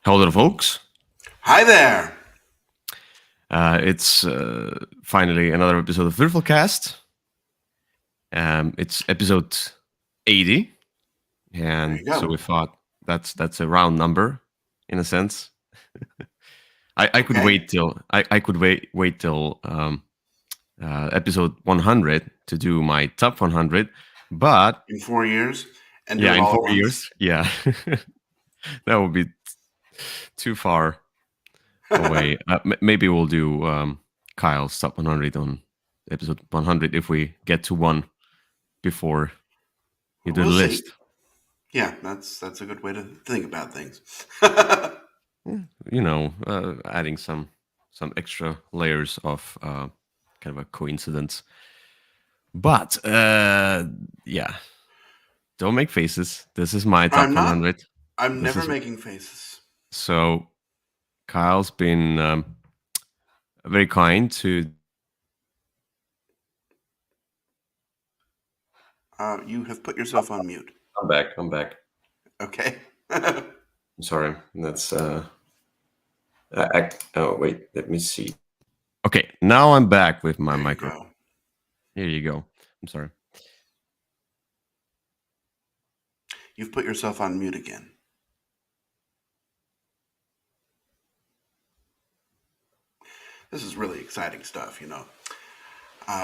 Hello, folks. Hi there. It's finally another episode of Würfelcast. It's episode 80, and so we thought that's a round number, in a sense. I could wait till I could wait till episode 100 to do my top 100, but in 4 years, and yeah, do it in all 4 at years, yeah, that would be too far away. Maybe we'll do Kyle's top 100 on episode 100 if we get to one before you do the list. See. Yeah, that's a good way to think about things. You know, adding some extra layers of kind of a coincidence. But yeah, don't make faces. This is my top 100. I'm never making faces. So Kyle's been very kind to. You have put yourself on mute. I'm back. Okay. I'm sorry. That's oh wait, let me see. Okay, now I'm back with my microphone. Here you go. I'm sorry. You've put yourself on mute again. This is really exciting stuff, you know.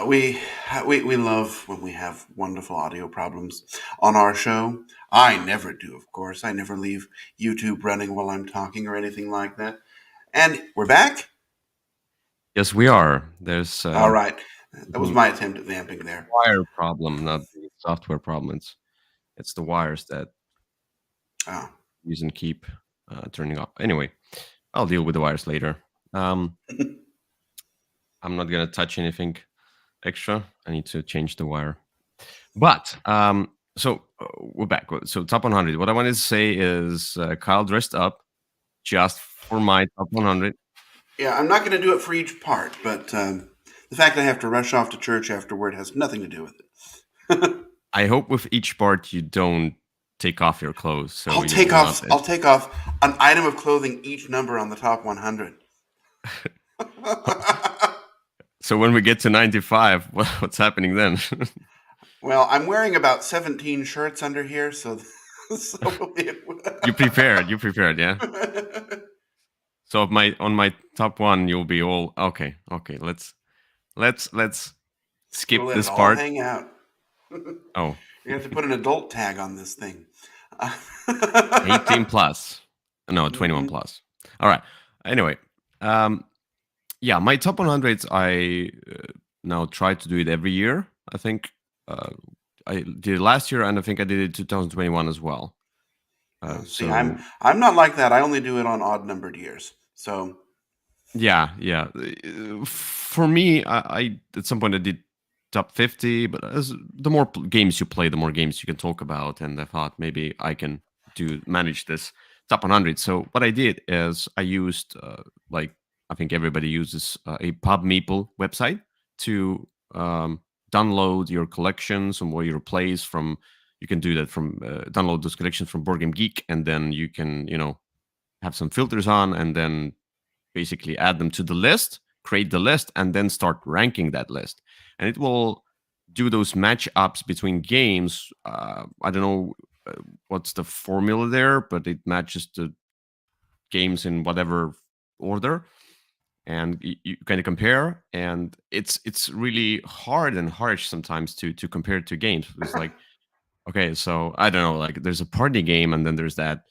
We love when we have wonderful audio problems on our show. I never do, of course. I never leave YouTube running while I'm talking or anything like that. And we're back? Yes, we are. There's all right. That was my attempt at vamping there. Wire problem, not the software problem. It's the wires that use and keep turning off. Anyway, I'll deal with the wires later. I'm not gonna touch anything extra. I need to change the wire. But so we're back. So top 100. What I wanted to say is Kyle dressed up just for my top 100. Yeah, I'm not going to do it for each part, but the fact that I have to rush off to church afterward has nothing to do with it. I hope with each part you don't take off your clothes. So I'll take off an item of clothing each number on the top 100. So when we get to 95, what's happening then? Well, I'm wearing about 17 shirts under here, so You prepared, yeah. So on my top one, you'll be all okay. Let's skip this part. Hang out. Oh, you have to put an adult tag on this thing. 18 plus, no, 21 plus. All right. Anyway, yeah, my top 100s. I now try to do it every year. I think I did it last year, and I think I did it 2021 as well. See, I'm not like that. I only do it on odd numbered years. So yeah. For me, I at some point I did top 50, but the more games you play, the more games you can talk about, and I thought maybe I can manage this top 100. So what I did is I used like I think everybody uses a PubMeeple website to download your collections and what your plays from. You can do that from download those collections from Board Game Geek, and then you can have some filters on, and then basically add them to the list, create the list, and then start ranking that list. And it will do those matchups between games. I don't know what's the formula there, but it matches the games in whatever order, and you kind of compare. And it's really hard and harsh sometimes to compare two games. It's like, okay, so I don't know, like there's a party game, and then there's that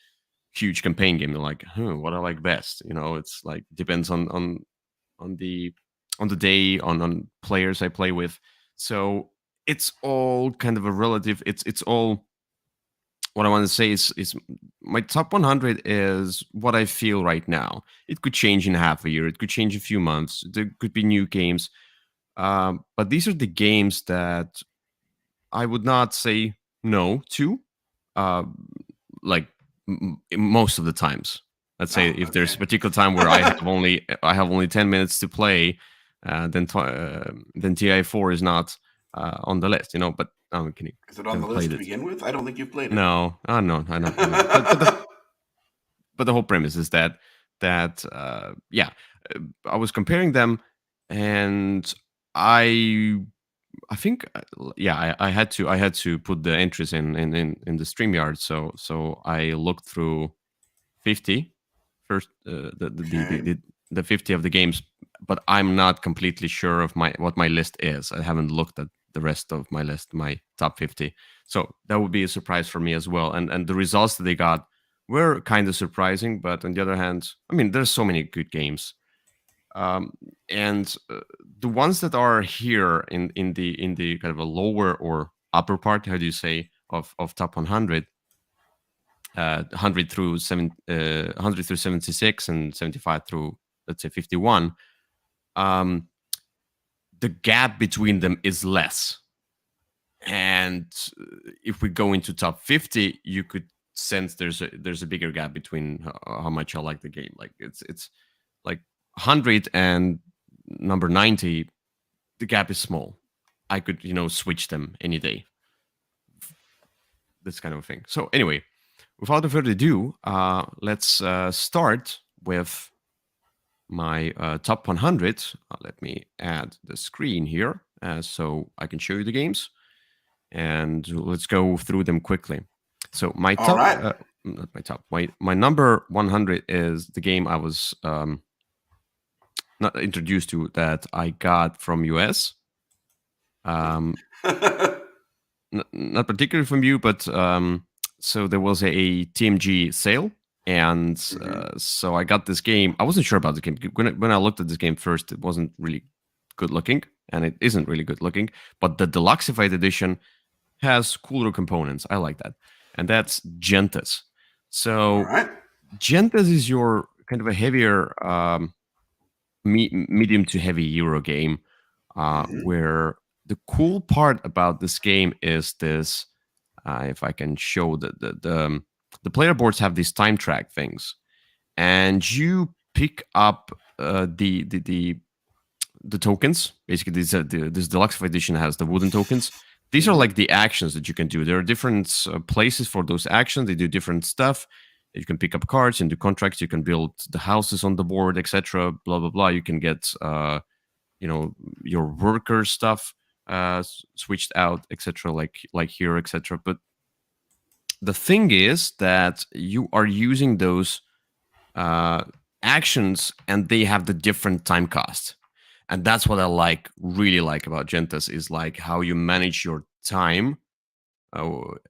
huge campaign game. You're like, what I like best. It's like depends on the day, on players I play with. So it's all kind of a relative. It's all. What I want to say is my top 100 is what I feel right now. It could change in half a year. It could change in a few months. There could be new games. But these are the games that I would not say no to, like most of the times. Let's say if there's a particular time where I have only 10 minutes to play, then TI4 is not on the list, But I'm kidding. Is it on the list to begin with? I don't think you've played it. No, no, I don't. But but the whole premise is that yeah, I was comparing them, and I think yeah, I had to put the entries in the StreamYard. So I looked through 50 first, Okay. the 50 of the games, but I'm not completely sure of what my list is. I haven't looked at the rest of my list, my top 50. So that would be a surprise for me as well. And the results that they got were kind of surprising, but on the other hand, I mean, there's so many good games. Um, and the ones that are here in the kind of a lower or upper part, how do you say, of top 100, 100 through 100 through 76 and 75 through, let's say, 51, um, the gap between them is less. And if we go into top 50, you could sense there's a bigger gap between how much I like the game. Like it's like 100 and number 90, the gap is small. I could, switch them any day. This kind of thing. So anyway, without further ado, let's start with my top 100. Let me add the screen here so I can show you the games, and let's go through them quickly. So my All top, right. not my top, my number 100 is the game I was not introduced to, that I got from US. Not particularly from you, but so there was a TMG sale, and so I got this game. I wasn't sure about the game when I looked at this game first. It wasn't really good looking, and it isn't really good looking. But the deluxified edition has cooler components. I like that, and that's Gentis. So All right. Gentis is your kind of a heavier, medium to heavy Euro game, where the cool part about this game is this. If I can show the player boards have these time track things, and you pick up the tokens. Basically, this deluxe edition has the wooden tokens. These are like the actions that you can do. There are different places for those actions. They do different stuff. You can pick up cards and do contracts. You can build the houses on the board, etc. Blah blah blah. You can get your worker stuff switched out, etc. Like here, etc. But the thing is that you are using those actions, and they have the different time cost. And that's what I really like about Gentis, is like how you manage your time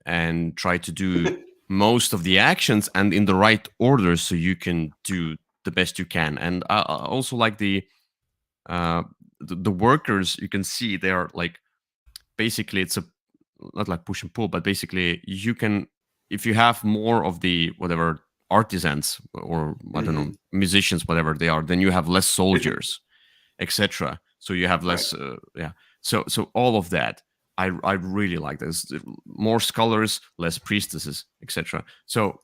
and try to do most of the actions and in the right order, so you can do the best you can. And I also like the workers. You can see they are like, basically it's a not like push and pull, but basically you can, if you have more of the whatever artisans or I don't know, musicians, whatever they are, then you have less soldiers, etc. So you have less, yeah. So all of that, I really like this. More scholars, less priestesses, etc. So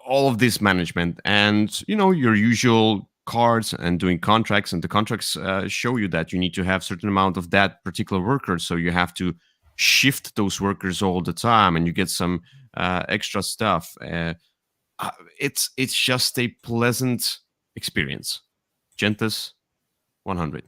all of this management, and your usual cards and doing contracts, and the contracts show you that you need to have certain amount of that particular worker, so you have to shift those workers all the time, and you get some extra stuff. It's just a pleasant experience. Gentis 100.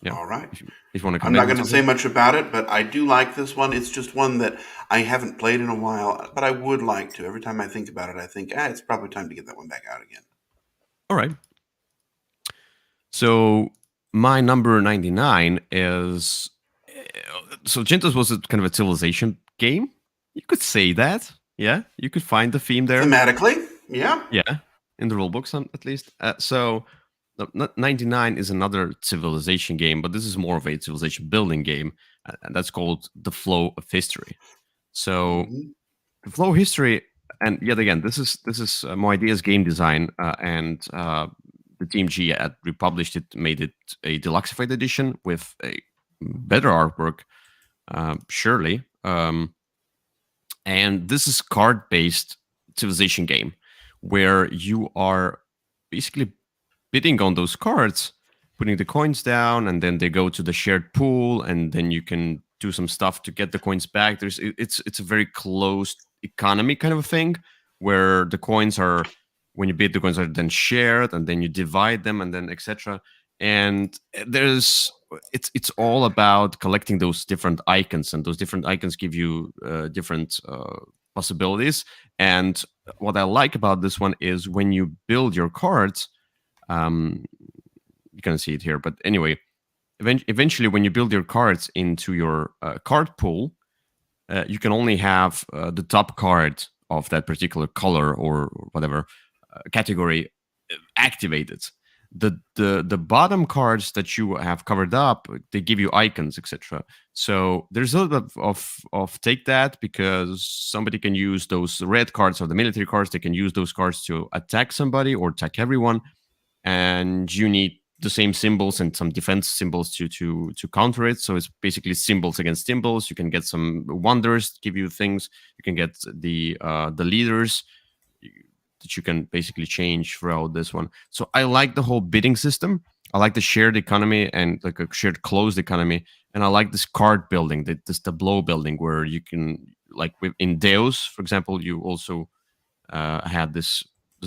Yeah. All right. If you want to I'm not comment on going to say something. much about it, but I do like this one. It's just one that I haven't played in a while, but I would like to. Every time I think about it, I think, it's probably time to get that one back out again. All right. So my number 99 is, so Gentis was a kind of a civilization game. You could say that. Yeah, you could find the theme there. Thematically, yeah. Yeah, in the rulebooks at least. So 99 is another civilization game, but this is more of a civilization building game, and that's called The Flow of History. So The Flow of History, and yet again, this is Moidea's game design, and the Team G had republished it, made it a deluxified edition with a better artwork, surely. And this is card-based civilization game where you are basically bidding on those cards, putting the coins down, and then they go to the shared pool, and then you can do some stuff to get the coins back. It's a very closed economy kind of a thing, where the coins are, when you bid, the coins are then shared, and then you divide them, and then etc. And it's all about collecting those different icons, and those different icons give you different possibilities. And what I like about this one is when you build your cards, you can see it here, but anyway, eventually when you build your cards into your card pool, you can only have the top card of that particular color or whatever category activated. The bottom cards that you have covered up, they give you icons, etc. So there's a little bit of take that, because somebody can use those red cards or the military cards. They can use those cards to attack somebody or attack everyone, and you need the same symbols and some defense symbols to counter it. So it's basically symbols against symbols. You can get some wonders, give you things. You can get the leaders that you can basically change throughout this one. So I like the whole bidding system. I like the shared economy and like a shared closed economy, and I like this card building, this tableau building, where you can, like in Deus, for example, you also had the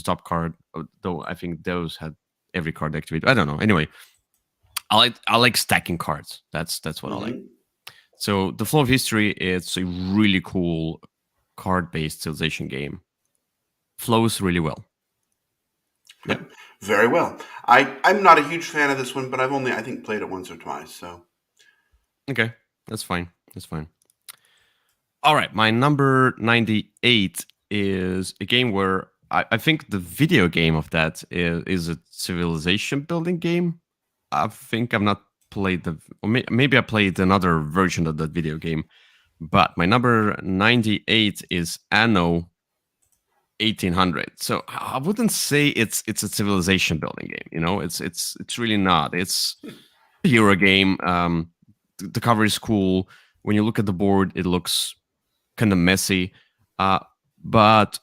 top card. Though I think Deus had every card activated. I don't know. Anyway, I like stacking cards. That's what I like. So the Flow of History, it's a really cool card-based civilization game. Flows really well. Yep. Very well. I'm not a huge fan of this one, but I've only, I think, played it once or twice. So okay, that's fine. That's fine. All right, my number 98 is a game where I think the video game of that is a civilization building game. I think I've not played or maybe I played another version of that video game. But my number 98 is Anno 1800. So I wouldn't say it's a civilization building game. You know, it's really not. It's a Euro game. The cover is cool. When you look at the board, it looks kind of messy. But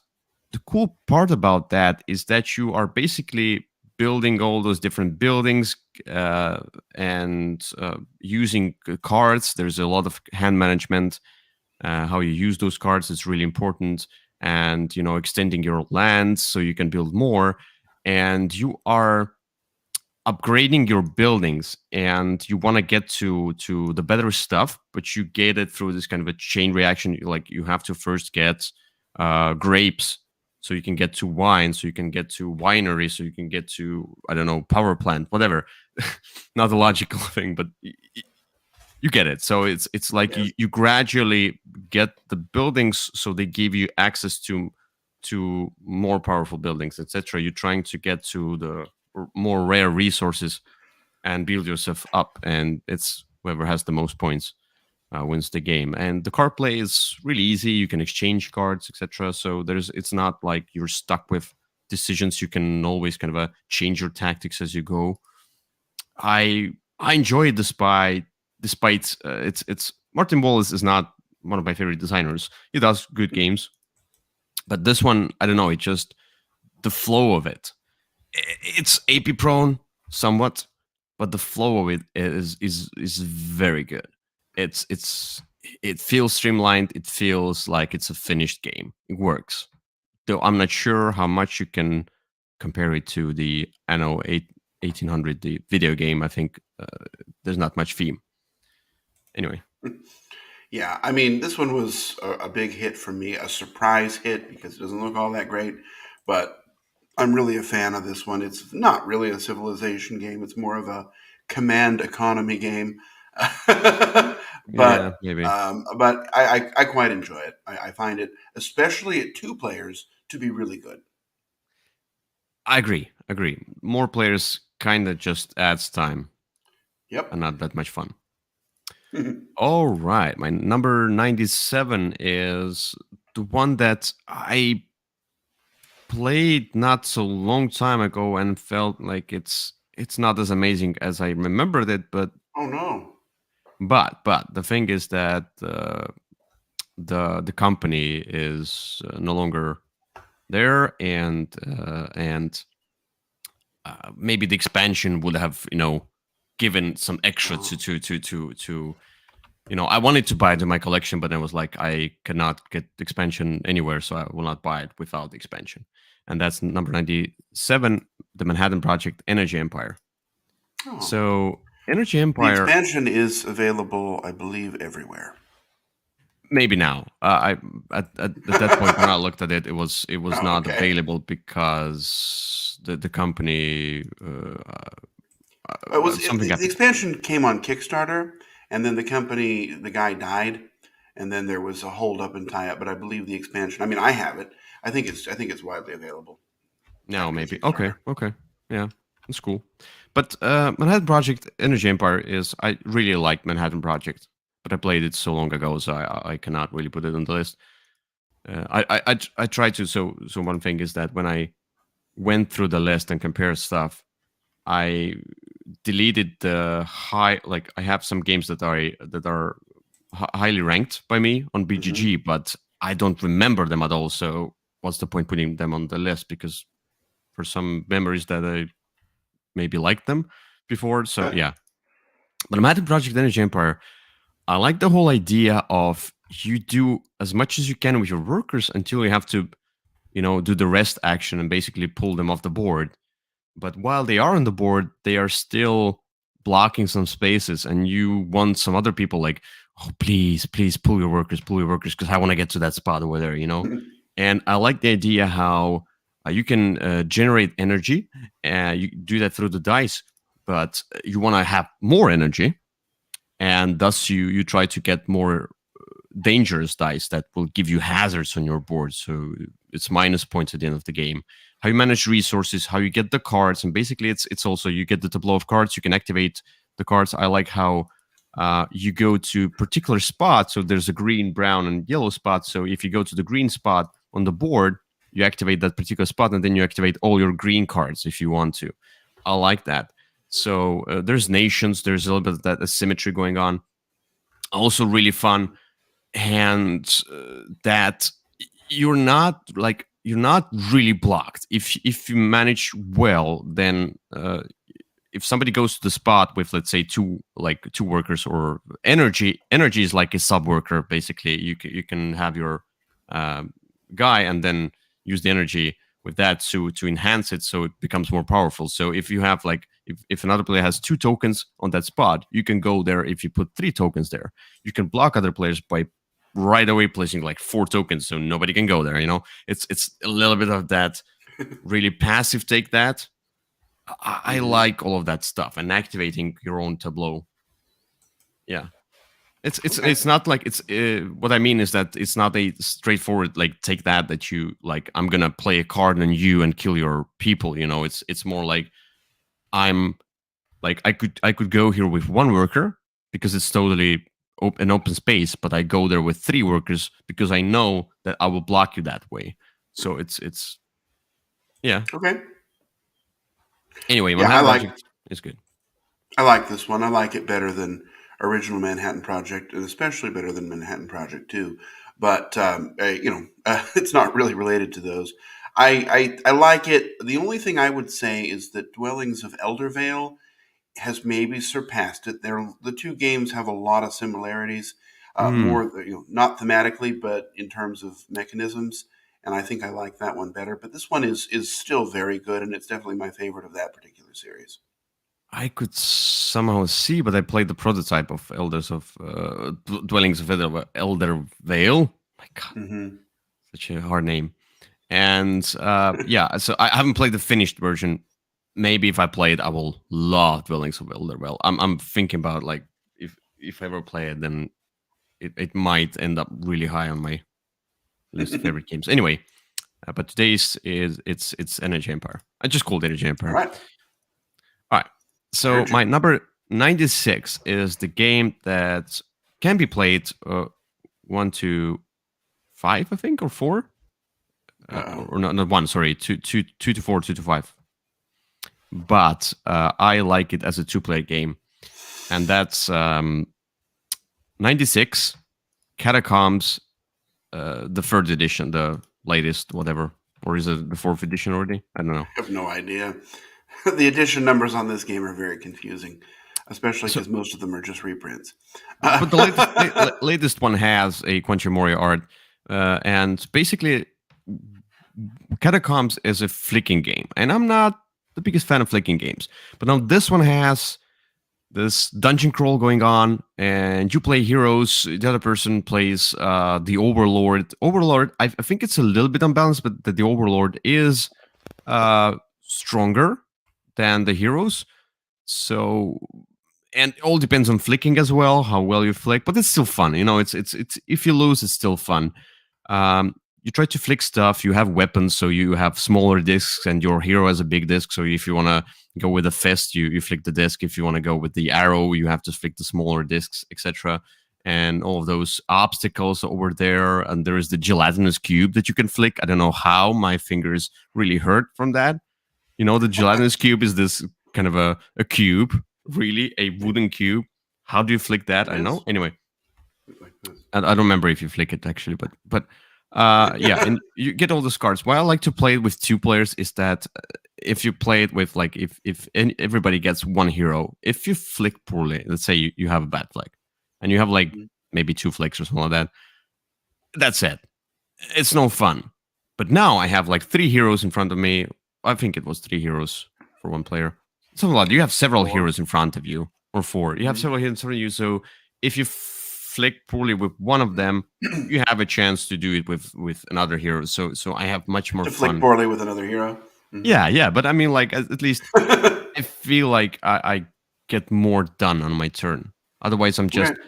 the cool part about that is that you are basically building all those different buildings and using cards. There's a lot of hand management. How you use those cards is really important, and extending your lands so you can build more, and you are upgrading your buildings, and you want to get to the better stuff, but you get it through this kind of a chain reaction. Like you have to first get grapes so you can get to wine, so you can get to winery, so you can get to, I don't know, power plant, whatever. Not a logical thing, but you get it. So it's like you gradually get the buildings, so they give you access to more powerful buildings, etc. You're trying to get to the more rare resources and build yourself up, and it's whoever has the most points wins the game. And the card play is really easy. You can exchange cards, etc. So it's not like you're stuck with decisions. You can always kind of change your tactics as you go. I enjoy it despite it's Martin Wallace is not one of my favorite designers. He does good games, but this one, I don't know, it just, the flow of it, it's AP prone somewhat, but the flow of it is very good. It feels streamlined. It feels like it's a finished game. It works. Though I'm not sure how much you can compare it to the Anno 1800, the video game. I think there's not much theme. Anyway. Yeah, I mean, this one was a big hit for me, a surprise hit, because it doesn't look all that great, but I'm really a fan of this one. It's not really a civilization game. It's more of a command economy game. But yeah, maybe. But I quite enjoy it. I find it, especially at 2 players, to be really good. I agree. More players kind of just adds time. Yep. And not that much fun. All right. My number 97 is the one that I played not so long time ago and felt like it's not as amazing as I remembered it, but oh no. But the thing is that the company is no longer there, and maybe the expansion would have given some extra to I wanted to buy it in my collection, but I was like, I cannot get the expansion anywhere, so I will not buy it without the expansion. And that's number 97, the Manhattan Project Energy Empire. Oh, So Energy the Empire, expansion is available, I believe, everywhere. maybe now. At that point when I looked at it, it was Oh, not okay. available because the company It was something the happened. expansion came on Kickstarter, and then the guy died, and then there was a hold up and tie up. But I believe the expansion. I mean, I have it. I think it's widely available No, after the maybe. Okay, Kickstarter. okay, yeah, that's cool. But Manhattan Project Energy Empire is I really like Manhattan Project, but I played it so long ago, so I cannot really put it on the list. I try to. So one thing is that when I went through the list and compared stuff, I deleted the high. Like I have some games that are highly ranked by me on Hmm. BGG, but I don't remember them at all. So what's the point putting them on the list? Because for some memories that I maybe liked them before. So Okay. yeah, but Manhattan Project Energy Empire, I like the whole idea of you do as much as you can with your workers until you have to, do the rest action and basically pull them off the board. But while they are on the board, they are still blocking some spaces, and you want some other people like, oh, please, please pull your workers, because I want to get to that spot over there. And I like the idea how you can generate energy, and you do that through the dice, but you want to have more energy, and thus you try to get more dangerous dice that will give you hazards on your board. So it's minus points at the end of the game. How you manage resources, how you get the cards, and basically it's also you get the tableau of cards. You can activate the cards. I like how you go to particular spots. So there's a green, brown, and yellow spot. So if you go to the green spot on the board, you activate that particular spot, and then you activate all your green cards if you want to. I like that. So there's nations. There's a little bit of that asymmetry going on. Also, really fun, and that you're not really blocked if you manage well. Then if somebody goes to the spot with, let's say, two workers, or energy is like a sub worker. Basically you can have your um, guy and then use the energy with that to enhance it so it becomes more powerful. So if you have like if another player has 2 tokens on that spot, you can go there. If you put 3 tokens there, you can block other players by right away placing like 4 tokens so nobody can go there. It's a little bit of that really passive take that. I Hmm. like all of that stuff and activating your own tableau. Yeah, Okay. it's not like it's what I mean is that it's not a straightforward like take that you like I'm gonna play a card on you and kill your people. It's more like I'm like I could go here with one worker because it's totally an open space, but I go there with 3 workers because I know that I will block you that way. So it's yeah. Okay. Anyway, Yeah, I Manhattan like Project is good. I like this one. I like it better than original Manhattan Project, and especially better than Manhattan Project 2. But it's not really related to those. I like it. The only thing I would say is that Dwellings of Eldervale has maybe surpassed it. The two games have a lot of similarities, Mm. more not thematically, but in terms of mechanisms. And I think I like that one better. But this one is still very good, and it's definitely my favorite of that particular series. I could somehow see, but I played the prototype of Elders of Dwellings of Elder Vale. My God, Hmm. such a hard name. And yeah, so I haven't played the finished version. Maybe if I play it, I will love Dwellings of Elder Vale. I'm thinking about like if I ever play it, then it might end up really high on my list of favorite games. Anyway, but today's is it's Energy Empire. I just called Energy All Empire. right, All right. your So my turn. number 96 is the game that can be played 1 to 5, I think, or 4, Uh oh. or not one. Sorry, two to 4, 2 to 5. But I like it as a two-player game, and that's 96 Catacombs, the third edition, the latest, whatever, or is it the fourth edition already? I don't know. I have no idea. The edition numbers on this game are very confusing. especially So, because most of them are just reprints. but the latest one has a Quantumori art, and basically, Catacombs is a flicking game, and I'm not the biggest fan of flicking games. But now this one has this dungeon crawl going on, and you play heroes. The other person plays the Overlord. Overlord, I think it's a little bit unbalanced, but the Overlord is stronger than the heroes. So, and it all depends on flicking as well, how well you flick. But it's still fun, you know. It's if you lose, it's still fun. You try to flick stuff. You have weapons, so you have smaller discs, and your hero has a big disc. So if you want to go with a fist, you flick the disc. If you want to go with the arrow, you have to flick the smaller discs, etc. And all of those obstacles over there. And there is the gelatinous cube that you can flick. I don't know how my fingers really hurt from that. You know, the gelatinous cube is this kind of a cube, really, a wooden cube. How do you flick that? I don't know. Anyway, Like this. I don't remember if you flick it actually, but yeah, and you get all those cards. Why I like to play it with 2 players is that if you play it with like if everybody gets one hero, if you flick poorly, let's say you have a bad flick, and you have like maybe 2 flicks or something like that, that's it. It's no fun. But now I have like 3 heroes in front of me. I think it was 3 heroes for 1 player. Something like that. You have several 4. heroes in front of you, or 4. You have several heroes in front of you. So if you flick poorly with one of them, you have a chance to do it with another hero. So I have much more To fun. flick poorly with another hero. Yeah. But I mean, like at least I feel like I get more done on my turn. Otherwise, I'm just. Right.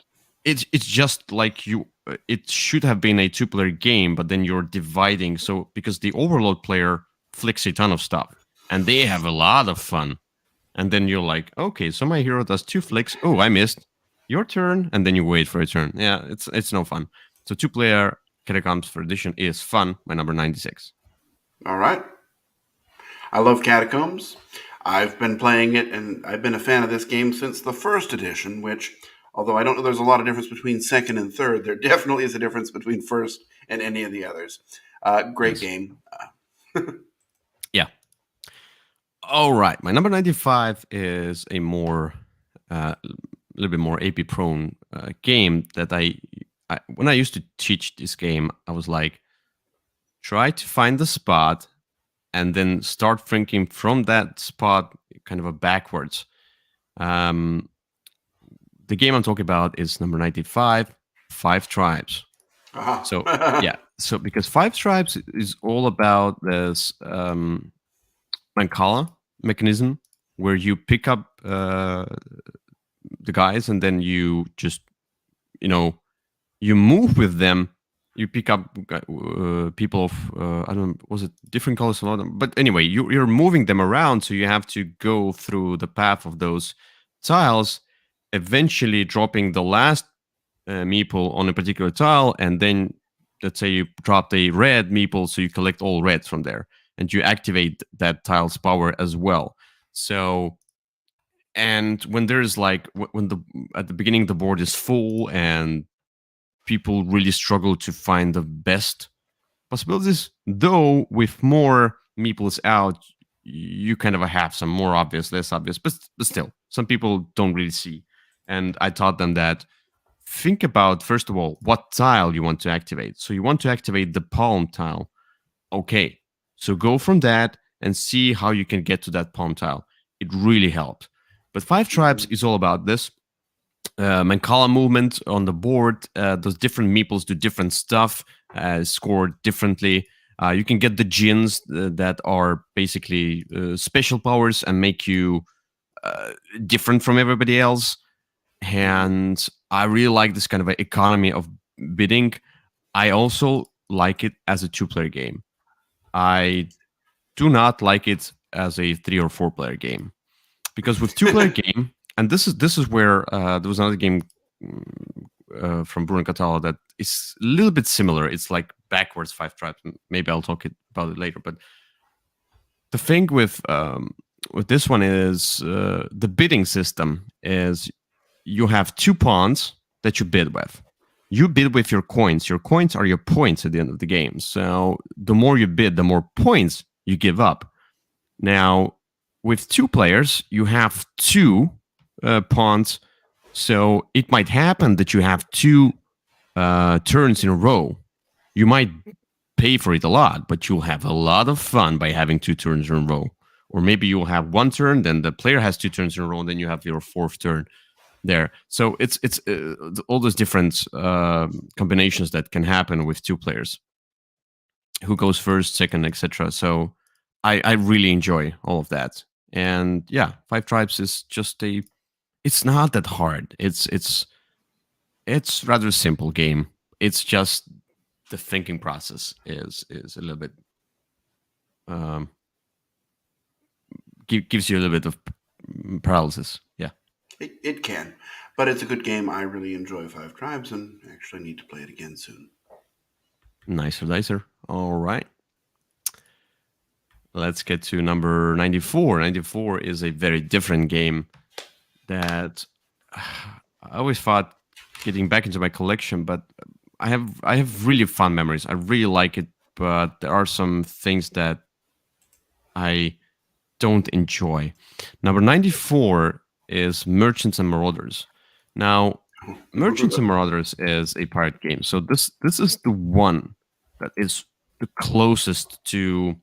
It's just like you. It should have been a 2-player game, but then you're dividing. So because the Overload player flicks a ton of stuff, and they have a lot of fun. And then you're like, okay, so my hero does 2 flicks. Oh, I missed. Your turn, and then you wait for a turn. Yeah, it's no fun. So 2-player Catacombs for edition is fun. My number 96. All right. I love Catacombs. I've been playing it, and I've been a fan of this game since the first edition, which, although I don't know there's a lot of difference between second and third, there definitely is a difference between first and any of the others. Great game. Yeah. All right. My number 95 is a little bit more AP prone game that I when I used to teach this game, I was like, try to find the spot and then start thinking from that spot kind of a backwards. The game I'm talking about is number 95, 5 Tribes. Uh-huh. So yeah, so because 5 Tribes is all about this Mancala mechanism where you pick up the guys, and then you just, you move with them. You pick up people of I don't know, was it different colors? A lot of them, but anyway, you're moving them around, so you have to go through the path of those tiles, eventually dropping the last meeple on a particular tile, and then let's say you dropped a red meeple, so you collect all reds from there, and you activate that tile's power as well. So. And when there's like at the beginning the board is full and people really struggle to find the best possibilities, though with more meeples out, you kind of have some more obvious, less obvious, but still, some people don't really see. And I taught them that think about, first of all, what tile you want to activate. So you want to activate the palm tile. Okay, so go from that and see how you can get to that palm tile. It really helped. But 5 Tribes is all about this. Mancala movement on the board. Those different meeples do different stuff, scored differently. You can get the djinns that are basically special powers and make you different from everybody else. And I really like this kind of an economy of bidding. I also like it as a 2-player game. I do not like it as a 3 or 4-player game. Because with 2-player game, and this is where there was another game from Bruno Catala that is a little bit similar. It's like backwards 5 Tribes. Maybe I'll talk about it later. But the thing with this one is the bidding system is you have 2 pawns that you bid with. You bid with your coins. Your coins are your points at the end of the game. So the more you bid, the more points you give up. Now, with 2 players, you have 2 pawns. So it might happen that you have two turns in a row. You might pay for it a lot, but you'll have a lot of fun by having two turns in a row. Or maybe you'll have one turn, then the player has two turns in a row, and then you have your fourth turn there. So it's all those different combinations that can happen with two players. Who goes first, second, etc. So I really enjoy all of that. And yeah, Five Tribes is just a. It's not that hard. It's rather simple game. It's just the thinking process is a little bit um, gives you a little bit of paralysis. Yeah, It can, but it's a good game. I really enjoy Five Tribes, and actually need to play it again soon. nicer. All right, let's get to number 94. 94 is a very different game that I always thought getting back into my collection, but I have really fun memories. I really like it, but there are some things that I don't enjoy. Number 94 is Merchants and Marauders. Now, Merchants and Marauders is a pirate game. So this is the one that is the closest to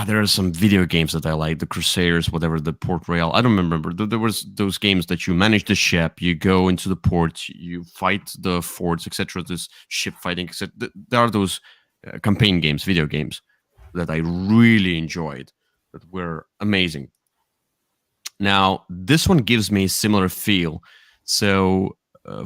there are some video games that I like, the Crusaders, whatever, the Port Royal. I don't remember. There was those games that you manage the ship, you go into the port, you fight the forts, etc. This ship fighting, etc. There are those campaign games, video games that I really enjoyed, that were amazing. Now, this one gives me a similar feel. So, I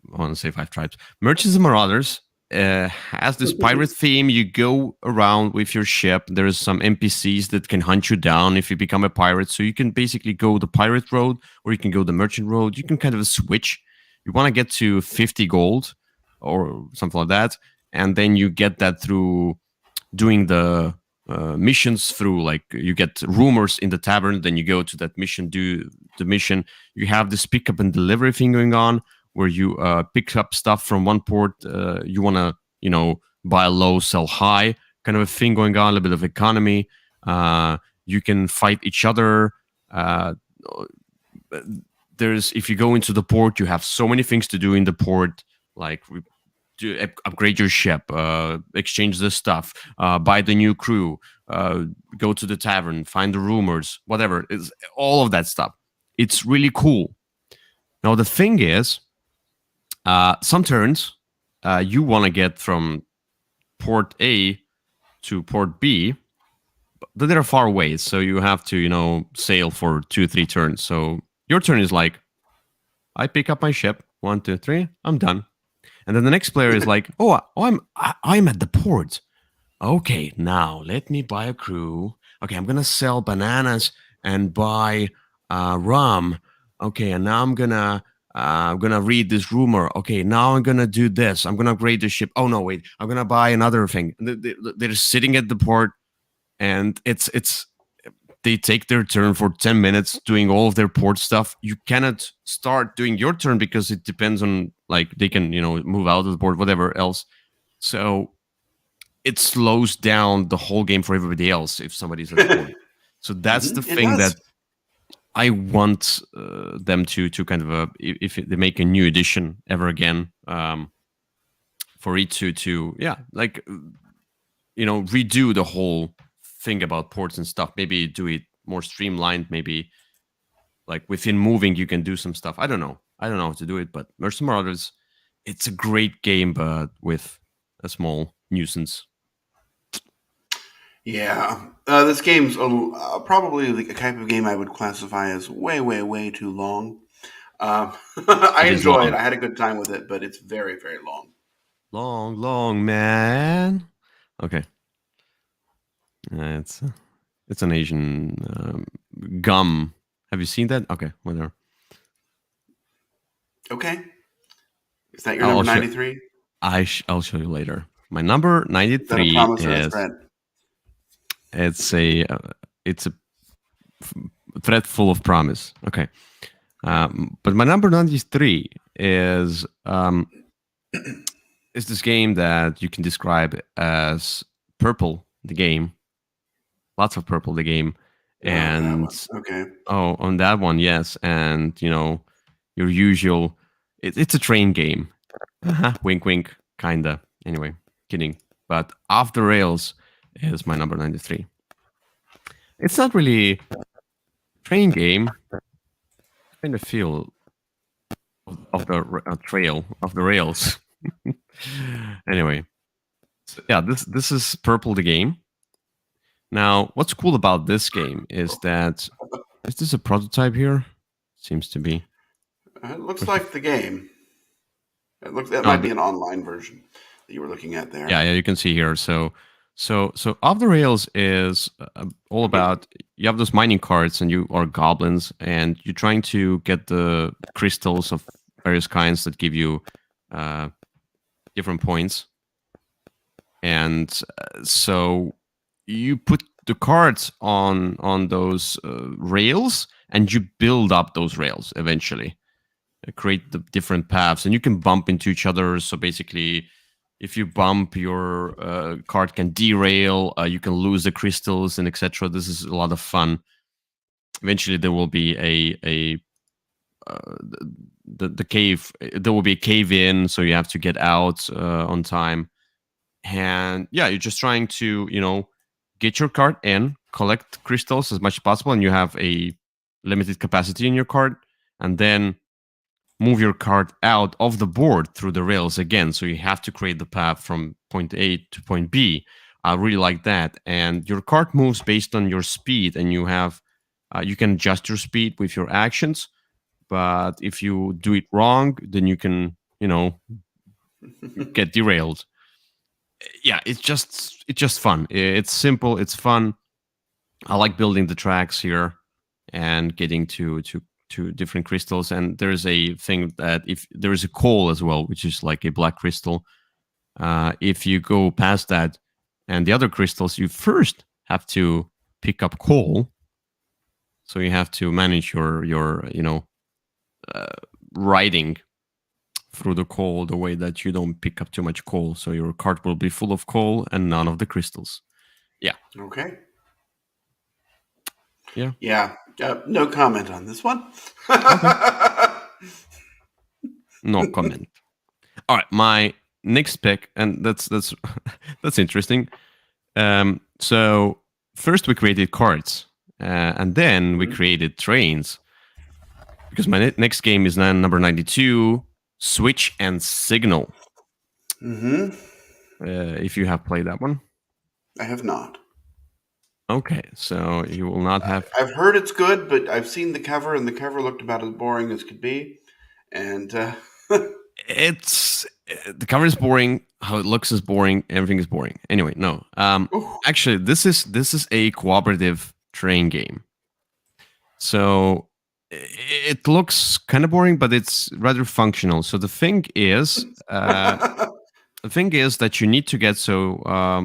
want to say Five Tribes. Merchants and Marauders has this pirate theme. You go around with your ship. There's some NPCs that can hunt you down if you become a pirate. So you can basically go the pirate road or you can go the merchant road. You can kind of switch. You want to get to 50 gold or something like that. And then you get that through doing the missions through, like, you get rumors in the tavern, then you go to that mission, do the mission. You have this pick up and delivery thing going on where you pick up stuff from one port. You want to, buy low, sell high kind of a thing going on, a little bit of economy. You can fight each other. If you go into the port, you have so many things to do in the port, like to upgrade your ship, exchange the stuff, buy the new crew, go to the tavern, find the rumors, whatever. It's all of that stuff. It's really cool. Now, the thing is, some turns you want to get from port A to port B, but they're far away, so you have to, sail for 2-3 turns. So your turn is like, I pick up my ship, 1, 2, 3, I'm done. And then the next player is like, I'm at the port. Okay, now let me buy a crew. Okay, I'm gonna sell bananas and buy rum. Okay, and now I'm gonna read this rumor. Okay, now I'm gonna do this. I'm gonna upgrade the ship. Oh no, wait, I'm gonna buy another thing. They're sitting at the port, and they take their turn for 10 minutes doing all of their port stuff. You cannot start doing your turn because it depends on, like, they can, move out of the port, whatever else. So it slows down the whole game for everybody else if somebody's at the port. So that's the thing that I want them to kind of, if they make a new edition ever again, for it to redo the whole thing about ports and stuff. Maybe do it more streamlined. Maybe, like, within moving you can do some stuff. I don't know how to do it, but Merchants and Marauders, it's a great game, but with a small nuisance. Yeah, this game's probably the type of game I would classify as way, way, way too long. I enjoy it. I had a good time with it, but it's very, very long. Long, man. Okay. It's an Asian gum. Have you seen that? Okay, whatever. Okay. Is that your number 93? I'll show you later. My number 93 is it's a thread full of promise. Okay. But my number 93 is this game that you can describe as purple, the game. Lots of purple, the game. That And one. Okay. oh, on that one, yes. And your usual. It's a train game. Wink, wink. Kinda. Anyway, kidding. But Off the Rails is my number 93. It's not really train game. Kind of feel of the trail of the rails. Anyway, so yeah, this is Purple the game. Now, what's cool about this game is that is this a prototype here? Seems to be. It looks like the game. That Oh, might be an online version that you were looking at there. yeah, you can see here. So Off the Rails is all about you have those mining carts and you are goblins and you're trying to get the crystals of various kinds that give you different points. And so you put the carts on those rails and you build up those rails eventually. Create the different paths and you can bump into each other. So basically, if you bump, your cart can derail, you can lose the crystals and etc. This is a lot of fun. Eventually there will be the cave, there will be a cave in, so you have to get out on time. And yeah, you're just trying to get your cart in, collect crystals as much as possible, and you have a limited capacity in your cart, and then move your cart out of the board through the rails again. So you have to create the path from point A to point B. I really like that. And your cart moves based on your speed, and you have you can adjust your speed with your actions. But if you do it wrong, then you can get derailed. Yeah, it's just fun. It's simple. It's fun. I like building the tracks here and getting to different crystals. And there's a thing that if there is a coal as well, which is like a black crystal, if you go past that and the other crystals, you first have to pick up coal. So you have to manage your riding through the coal the way that you don't pick up too much coal. So your cart will be full of coal and none of the crystals. Yeah. Okay. Yeah. Yeah. No comment on this one. No comment. All right, my next pick, and that's that's interesting. So first we created cards, and then we created trains. Because my next game is number 92, Switch and Signal. Mm-hmm. If you have played that one. I have not. Okay, so you will not have. I've heard it's good, but I've seen the cover, and the cover looked about as boring as could be. And it's the cover is boring. How it looks is boring. Everything is boring. Anyway, no. Actually, this is a cooperative train game. So it looks kind of boring, but it's rather functional. So the thing is that you need to get. So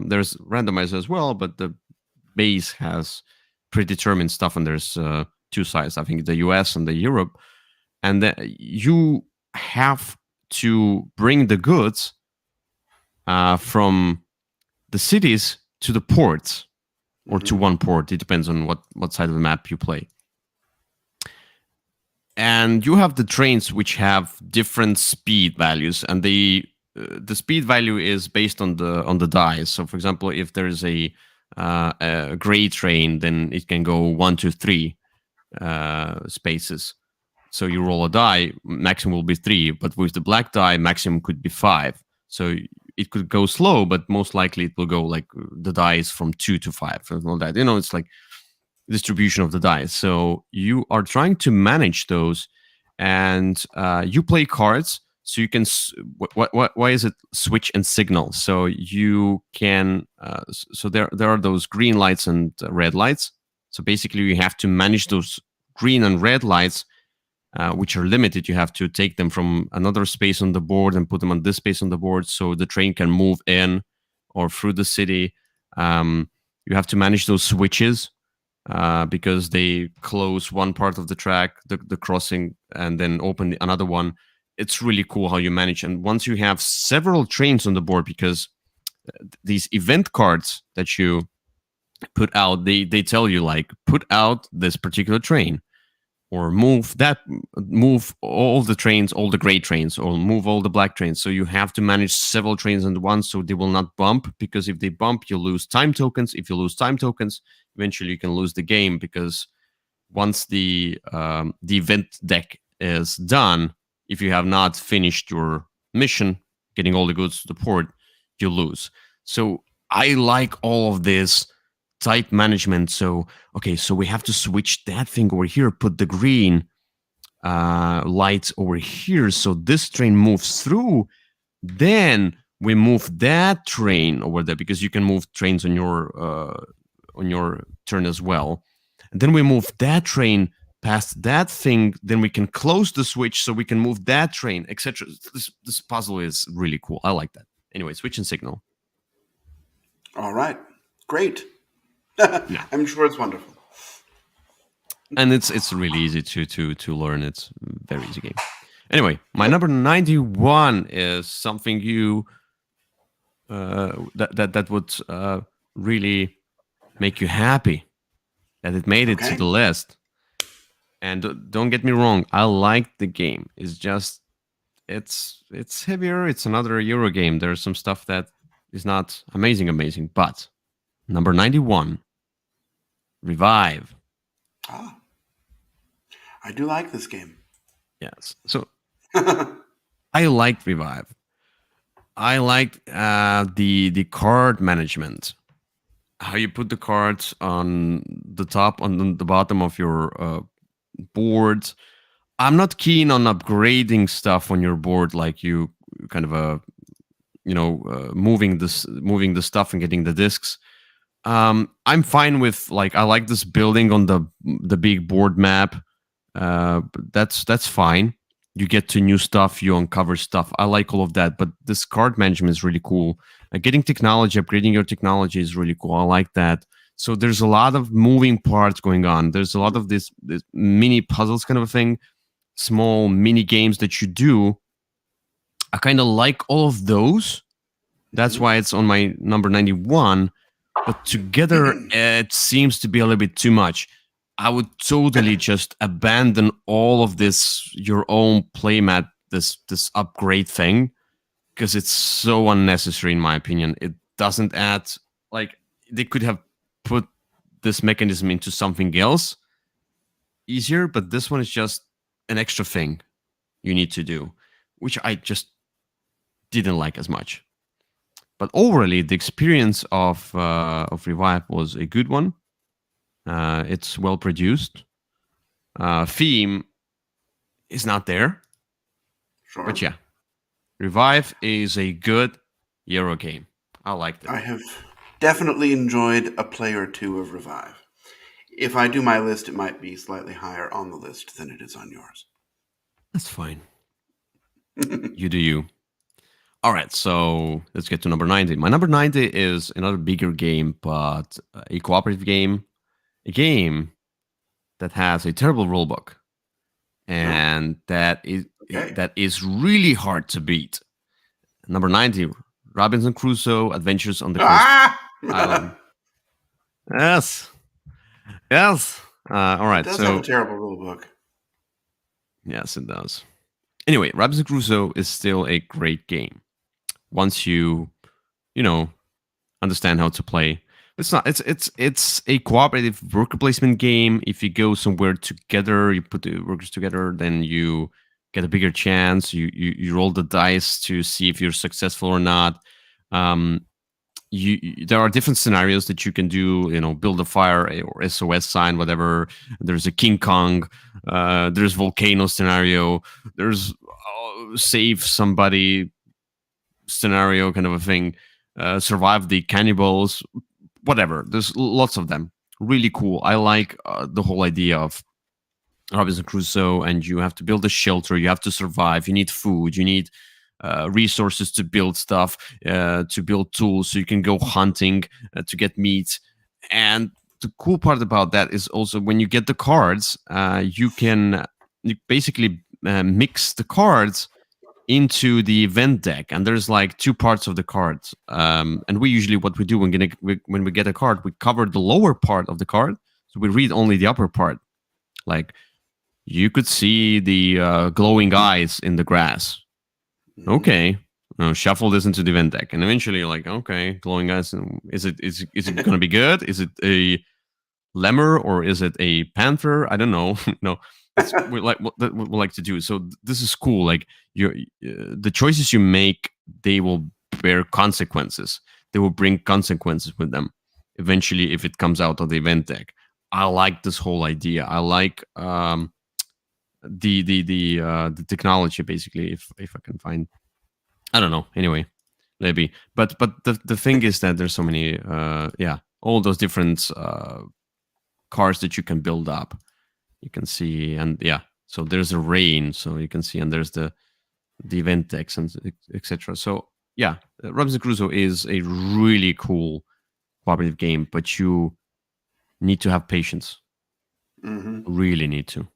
there's randomizer as well, but the base has predetermined stuff, and there's two sides. I think the US and the Europe, and you have to bring the goods from the cities to the ports, or to one port. It depends on what side of the map you play. And you have the trains which have different speed values, and the speed value is based on the dice. So, for example, if there is a gray train, then it can go 1 to 3 spaces. So you roll a die, maximum will be 3, but with the black die, maximum could be 5. So it could go slow, but most likely it will go like the dice from 2 to 5 and all that. It's like distribution of the dice. So you are trying to manage those, and you play cards. So you can. Why is it switch and signal? So you can. So there are those green lights and red lights. So basically, you have to manage those green and red lights, which are limited. You have to take them from another space on the board and put them on this space on the board, so the train can move in or through the city. You have to manage those switches. Because they close one part of the track, the crossing, and then open another one. It's really cool how you manage. And once you have several trains on the board, because these event cards that you put out. They tell you like put out this particular train, or move all the trains, all the gray trains, or move all the black trains. So you have to manage several trains at once, so they will not bump. Because if they bump, you lose time tokens. If you lose time tokens, eventually you can lose the game, because once the event deck is done, if you have not finished your mission, getting all the goods to the port, you lose. So I like all of this type management. So okay, so we have to switch that thing over here, put the green lights over here, so this train moves through. Then we move that train over there, because you can move trains on your turn as well. And then we move that train past that thing. Then we can close the switch, so we can move that train, etc. This puzzle is really cool. I like that. Anyway, switch and signal. All right. Great. Yeah. I'm sure it's wonderful. And it's really easy to learn. It's a very easy game. Anyway, my number 91 is something you that would really make you happy that it made it to the list. And don't get me wrong, I like the game. It's just it's heavier. It's another Euro game. There's some stuff that is not amazing, but number 91, Revive. Ah, I do like this game. Yes. So I liked Revive. I liked the card management. How you put the cards on the top, on the bottom of your board. I'm not keen on upgrading stuff on your board, like you kind of moving the stuff and getting the discs. I'm fine with, like, I like this building on the big board map. That's fine. You get to new stuff, you uncover stuff. I like all of that, but this card management is really cool. Getting technology, upgrading your technology is really cool. I like that. So there's a lot of moving parts going on. There's a lot of this mini puzzles kind of a thing, small mini games that you do. I kind of like all of those. That's why it's on my number 91. But together, it seems to be a little bit too much. I would totally just abandon all of this, your own playmat, this upgrade thing, because it's so unnecessary in my opinion. It doesn't add, like, they could have put this mechanism into something else easier, but this one is just an extra thing you need to do, which I just didn't like as much. But overall, the experience of Revive was a good one. It's well produced. Theme is not there. Sure. But yeah, Revive is a good Euro game. I liked it. I have definitely enjoyed a play or two of Revive. If I do my list, it might be slightly higher on the list than it is on yours. That's fine. You do you. All right, so let's get to number 90. My number 90 is another bigger game, but a cooperative game. A game that has a terrible rulebook, and that is really hard to beat. Number 90, Robinson Crusoe: Adventures on the Coast Island. Yes. All right. It does have a terrible rulebook. Yes, it does. Anyway, Robinson Crusoe is still a great game once you understand how to play. It's not. It's a cooperative worker placement game. If you go somewhere together, you put the workers together, then you get a bigger chance. You roll the dice to see if you're successful or not. There are different scenarios that you can do. Build a fire or SOS sign, whatever. There's a King Kong. There's volcano scenario. There's save somebody scenario, kind of a thing. Survive the cannibals. Whatever. There's lots of them. Really cool. I like the whole idea of Robinson Crusoe, and you have to build a shelter. You have to survive. You need food. You need resources to build stuff, to build tools, so you can go hunting to get meat. And the cool part about that is also when you get the cards, you basically mix the cards into the event deck, and there's like two parts of the cards. And we usually, what we do when we get a card, we cover the lower part of the card, so we read only the upper part. Like you could see the glowing eyes in the grass. Okay, shuffle this into the event deck, and eventually you're like, okay, glowing eyes. Is it going to be good? Is it a lemur or is it a panther? I don't know. No, that's we like to do. So this is cool. Like the choices you make, they will bear consequences. They will bring consequences with them eventually if it comes out of the event deck. I like this whole idea. I like the technology basically. If I can find, I don't know. Anyway, maybe. But the thing is that there's so many all those different cards that you can build up. You can see, and so there's a rain, so you can see, and there's the event decks and etc. So Robinson Crusoe is a really cool cooperative game, but you need to have patience. Really need to.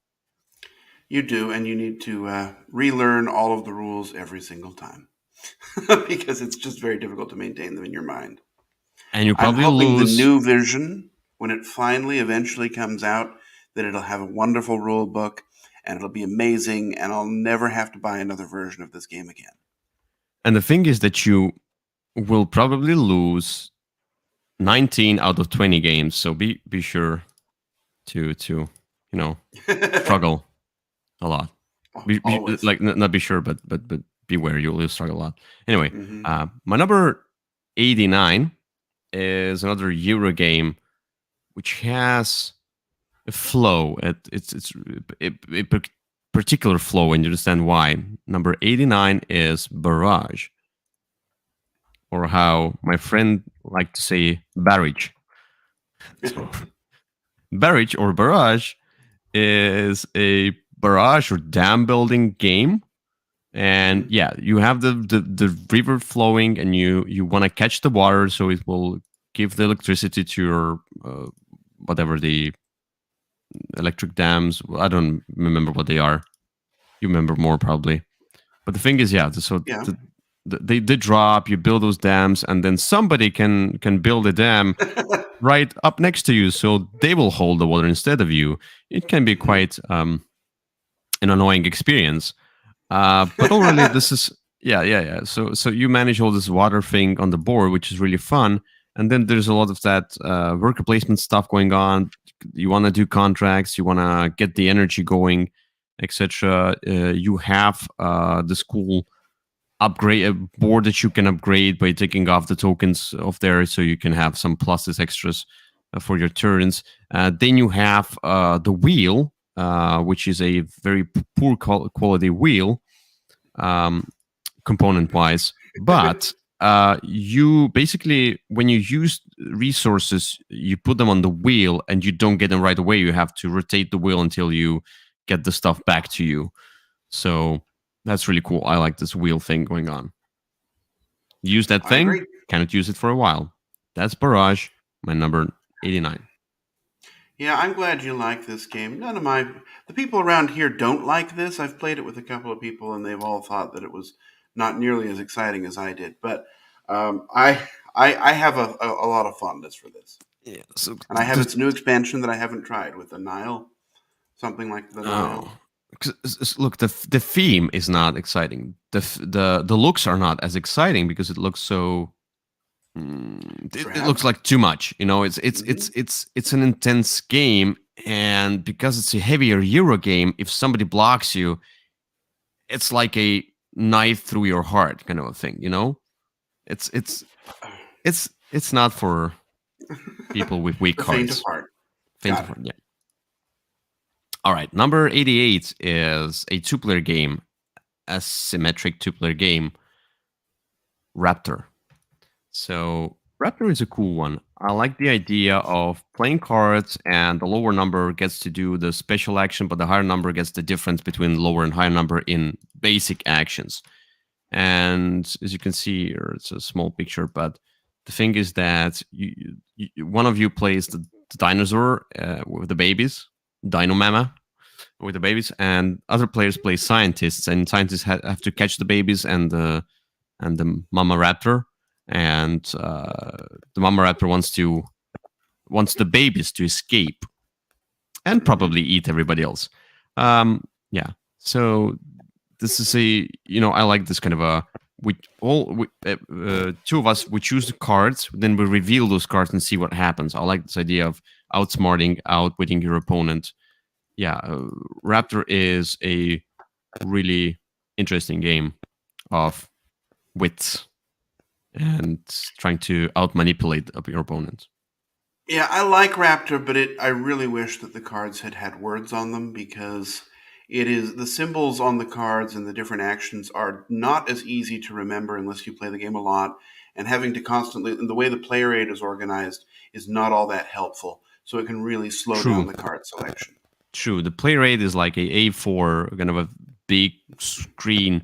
You do, and you need to relearn all of the rules every single time because it's just very difficult to maintain them in your mind. And you probably I'm hoping lose the new version, when it finally eventually comes out, that it'll have a wonderful rule book and it'll be amazing, and I'll never have to buy another version of this game again. And the thing is that you will probably lose 19 out of 20 games, so be sure to struggle a lot. Like not be sure, but beware, you'll struggle a lot. Anyway, my number 89 is another Euro game which has a flow. It's a particular flow, and you understand why. Number 89 is Barrage, or how my friend liked to say, Barrage. So, Barrage or Barrage is a barrage or dam building game, and you have the river flowing, and you want to catch the water so it will give the electricity to your whatever the electric dams. I don't remember what they are. You remember more probably. But the thing is, they drop. You build those dams, and then somebody can build a dam right up next to you, so they will hold the water instead of you. It can be quite an annoying experience. But already this is So you manage all this water thing on the board, which is really fun. And then there's a lot of that worker placement stuff going on. You want to do contracts, you want to get the energy going, etc. You have this cool upgrade a board that you can upgrade by taking off the tokens of there, so you can have some pluses, extras for your turns. Then you have the wheel, which is a very poor quality wheel, component-wise, but you basically, when you use resources, you put them on the wheel and you don't get them right away. You have to rotate the wheel until you get the stuff back to you. So that's really cool. I like this wheel thing going on. Use that thing, cannot use it for a while. That's Barrage, my number 89. Yeah, I'm glad you like this game. The people around here don't like this. I've played it with a couple of people, and they've all thought that it was not nearly as exciting as I did. But I have a lot of fondness for this. Yeah, and I have its new expansion that I haven't tried with the Nile, something like the Nile. Look, the theme is not exciting. The looks are not as exciting because it looks so. It looks like too much. It's an intense game, and because it's a heavier Euro game, if somebody blocks you, it's like a knife through your heart kind of a thing. It's not for people with weak hearts. Faint of heart. Faint of heart. Yeah. All right, number 88 is a two-player game, asymmetric two-player game, Raptor. So Raptor is a cool one. I like the idea of playing cards, and the lower number gets to do the special action, but the higher number gets the difference between lower and higher number in basic actions. And as you can see here, it's a small picture, but the thing is that one of you plays the dinosaur with the babies, Dino Mama, with the babies, and other players play scientists, and scientists have to catch the babies and the mama raptor, and the mama raptor wants the babies to escape and probably eat everybody else. Yeah, so this is I like this kind of a two of us, we choose the cards, then we reveal those cards and see what happens. I like this idea of outsmarting, outwitting your opponent. Yeah, Raptor is a really interesting game of wits and trying to outmanipulate your opponent. Yeah, I like Raptor, but I really wish that the cards had words on them, because the symbols on the cards and the different actions are not as easy to remember unless you play the game a lot, and having to constantly, and the way the player aid is organized is not all that helpful, so it can really slow down the card selection. True, the player aid is like a A4, kind of a big screen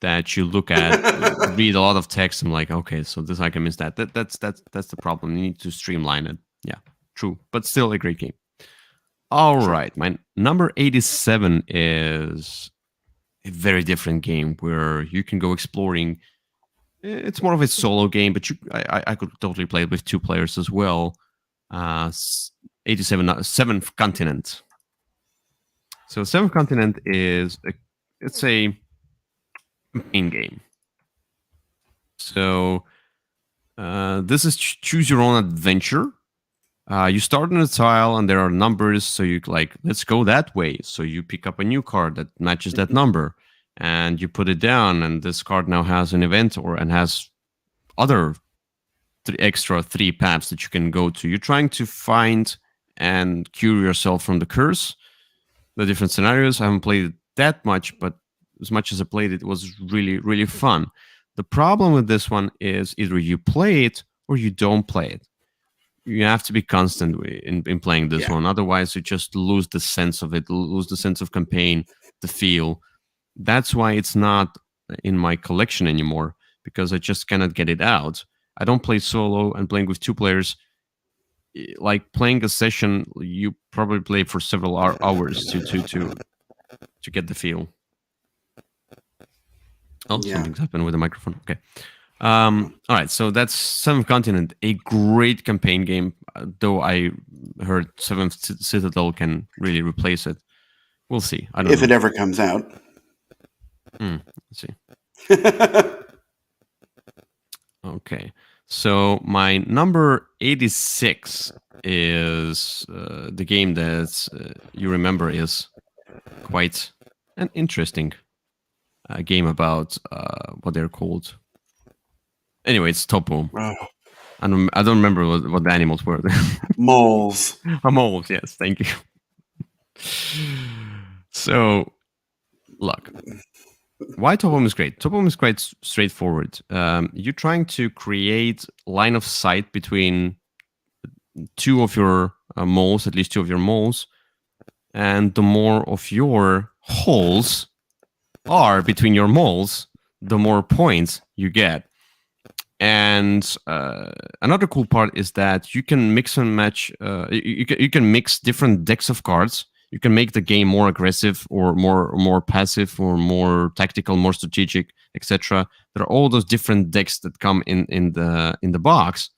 that you look at, read a lot of text. I'm like, okay, so this I can miss that. That's the problem. You need to streamline it. Yeah, true, but still a great game. All right, my number 87 is a very different game where you can go exploring. It's more of a solo game, but I could totally play it with two players as well. 87, Seventh Continent. So Seventh Continent is it's a campaign game. So this is choose your own adventure. You start on a tile and there are numbers, so you like, let's go that way. So you pick up a new card that matches that number and you put it down, and this card now has an event and has other extra 3 paths that you can go to. You're trying to find and cure yourself from the curse, the different scenarios. I haven't played it that much, but as much as I played it, it was really, really fun. The problem with this one is either you play it or you don't play it. You have to be constant in playing this one. Otherwise, you just lose the sense of it, lose the sense of campaign, the feel. That's why it's not in my collection anymore, because I just cannot get it out. I don't play solo, and playing with two players, like playing a session, you probably play for several hours to get the feel. Oh, something's happened with the microphone. Okay. All right, so that's Seventh Continent, a great campaign game, though I heard Seventh Citadel can really replace it. We'll see. I don't know. If it ever comes out. Let's see. Okay, so my number 86 is the game that you remember is quite an interesting game about what they're called. Anyway, it's Topo. Oh. I don't remember what the animals were. Moles. Moles, yes, thank you. So, look, why Topo is great? Topo is quite straightforward. You're trying to create line of sight between two of your moles, at least two of your moles, and the more of your holes are between your moles, the more points you get. And another cool part is that you can mix and match. You can mix different decks of cards. You can make the game more aggressive or more passive or more tactical, more strategic, etc. There are all those different decks that come in the box,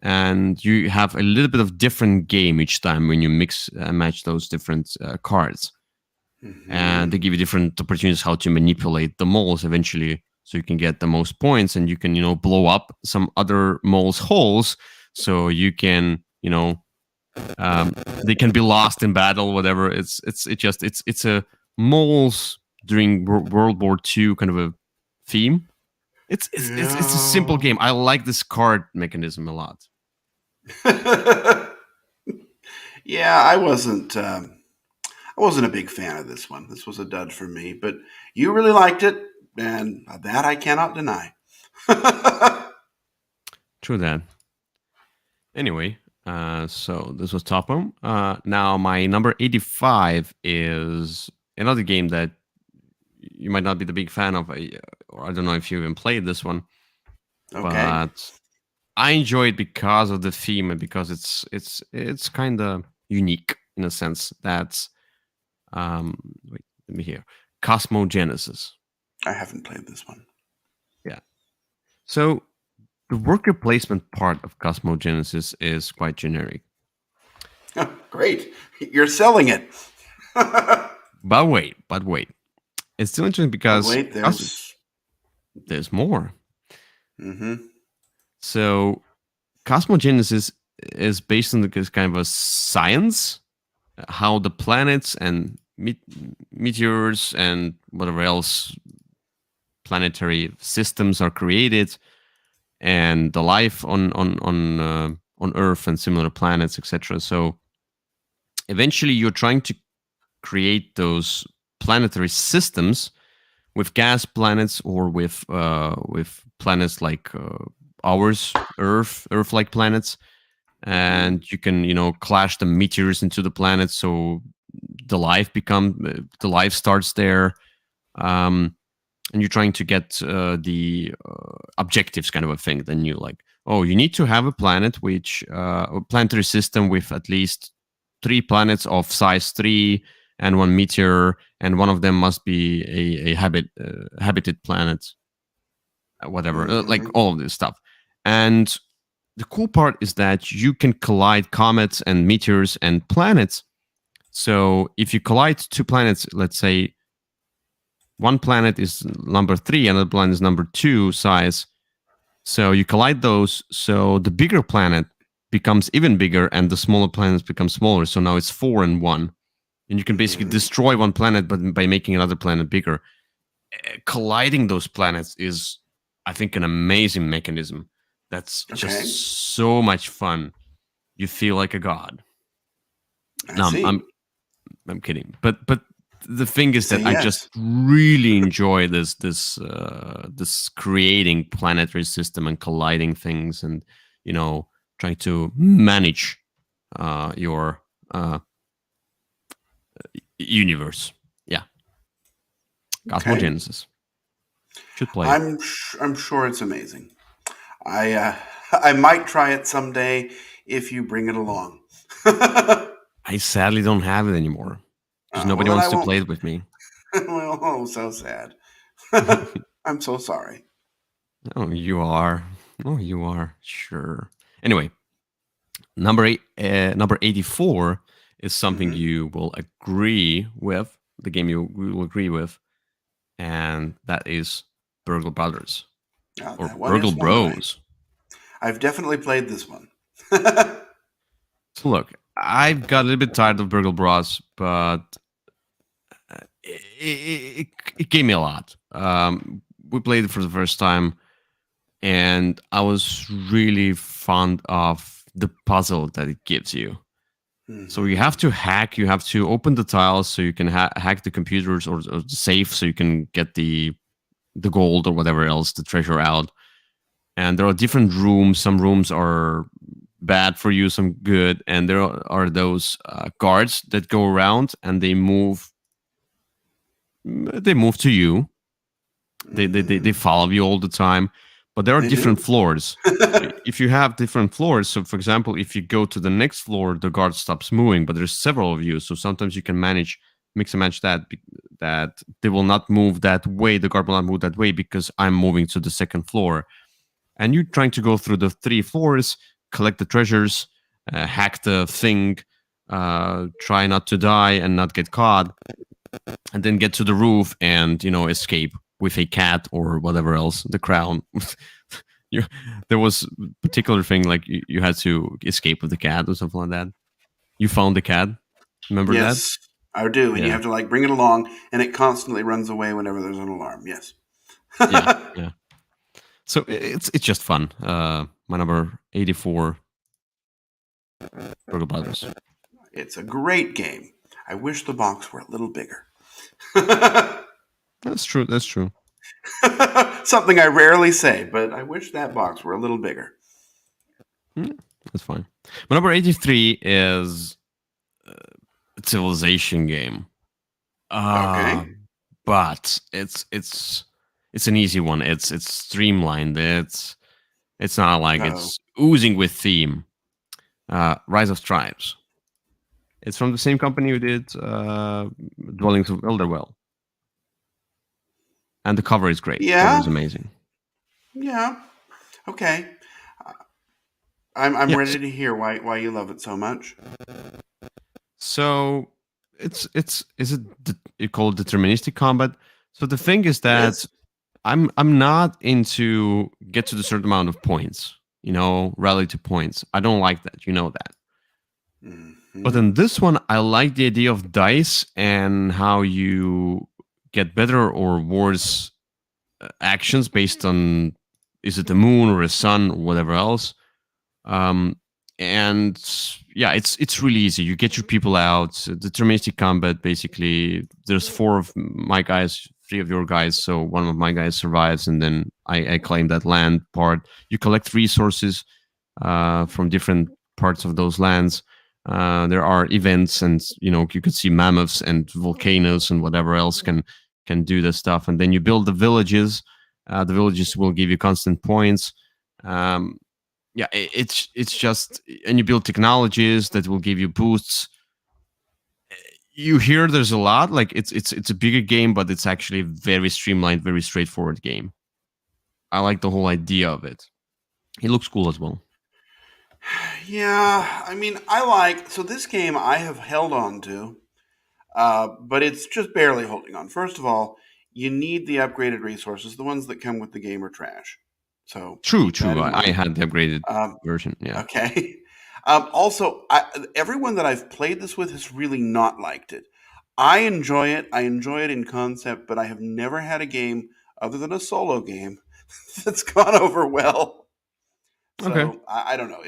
and you have a little bit of different game each time when you mix and match those different cards. Mm-hmm. And they give you different opportunities how to manipulate the moles eventually, so you can get the most points, and you can blow up some other moles' holes, so you can they can be lost in battle, whatever. It's a moles during World War II kind of a theme. It's a simple game. I like this card mechanism a lot. Yeah, I wasn't a big fan of this one. This was a dud for me, but you really liked it, and that I cannot deny. True that. Anyway, so this was Topo. Now my number 85 is another game that you might not be the big fan of, or I don't know if you even played this one. Okay. But I enjoy it because of the theme and because it's kind of unique in a sense that Wait, let me hear. Cosmogenesis. I haven't played this one. Yeah. So the worker placement part of Cosmogenesis is quite generic. Great. You're selling it. But wait. It's still interesting But because wait, there's more. Mm-hmm. So Cosmogenesis is based on this kind of a science, how the planets and meteors and whatever else planetary systems are created, and the life on Earth and similar planets, etc. So eventually, you're trying to create those planetary systems with gas planets or with planets like ours, Earth-like planets, and you can clash the meteors into the planets, so the life starts there. And you're trying to get the objectives, kind of a thing. Then you like, oh, you need to have a planet which a planetary system with at least 3 planets of size 3 and 1 meteor, and one of them must be a habited planet, whatever, like all of this stuff. And the cool part is that you can collide comets and meteors and planets. So if you collide 2 planets, let's say one planet is number 3, another planet is number 2 size. So you collide those, so the bigger planet becomes even bigger and the smaller planets become smaller. So now it's 4 and 1. And you can basically destroy one planet but by making another planet bigger. Colliding those planets is, I think, an amazing mechanism. That's just so much fun. You feel like a god. I'm kidding. But the thing is that I just really enjoy this creating planetary system and colliding things, and trying to manage your universe. Yeah, Cosmogenesis. Should play. I'm sure it's amazing. I might try it someday if you bring it along. I sadly don't have it anymore because nobody wants to play it with me. Well, oh, so sad. I'm so sorry. Oh, you are. Oh, you are. Sure. Anyway, number 84 is something you will agree with. The game you will agree with, and that is Burgle Brothers or Burgle Bros. I've definitely played this one. So look, I've got a little bit tired of Burgle Bros, but it gave me a lot. We played it for the first time, and I was really fond of the puzzle that it gives you. So you have to hack. You have to open the tiles so you can hack the computers or the safe so you can get the gold or whatever else, the treasure out. And there are different rooms. Some rooms are bad for you, some good. And there are those guards that go around and they move. They move to you. They follow you all the time. But there are different floors. If you have different floors, so for example, if you go to the next floor, the guard stops moving, but there's several of you. So sometimes you can mix and match that they will not move that way. The guard will not move that way because I'm moving to the second floor. And you're trying to go through the 3 floors, collect the treasures, hack the thing, try not to die and not get caught, and then get to the roof and, escape with a cat or whatever else, the crown. There was a particular thing like you had to escape with the cat or something like that. You found the cat. Remember that? Yes, I do. And you have to bring it along, and it constantly runs away whenever there's an alarm. Yes. yeah. So it's just fun. My number 84, Burgle Brothers. It's a great game. I wish the box were a little bigger. That's true. Something I rarely say, but I wish that box were a little bigger. That's fine. My number 83 is a civilization game. Okay. But it's an easy one. It's streamlined. It's not like it's oozing with theme. Rise of Tribes. It's from the same company who did Dwellings of Elderwell. And the cover is great. The cover is Yeah, amazing. yeah. Okay, I'm Yeah. ready to hear why you love it so much. So it's is it you call it deterministic combat? So the thing is It that is. I'm not into get to the certain amount of points. Rally to points. I don't like that. You know that. But Hmm. in this one, I like the idea of dice and how you get better or worse actions based on is it the moon or a sun or whatever else. Um, and yeah, it's really easy. You get your people out. Deterministic combat. Basically, there's four of my guys, three of your guys. So one of my guys survives, and then I claim that land part. You collect resources from different parts of those lands. There are events, and you could see mammoths and volcanoes and whatever else can do this stuff. And then you build the villages. The villages will give you constant points. Um, yeah, it's just, and you build technologies that will give you boosts. You hear there's a lot, like it's a bigger game, but it's actually a very streamlined, very straightforward game. I like the whole idea of it. It looks cool as well. Yeah, I mean, so this game I have held on to, but it's just barely holding on. First of all, you need the upgraded resources. The ones that come with the game are trash, so True, keep that true. in I mind. had the upgraded Um, version. Yeah. okay. Also, everyone that I've played this with has really not liked it. I enjoy it. I enjoy it in concept, but I have never had a game other than a solo game that's gone over well. Okay. So I don't know.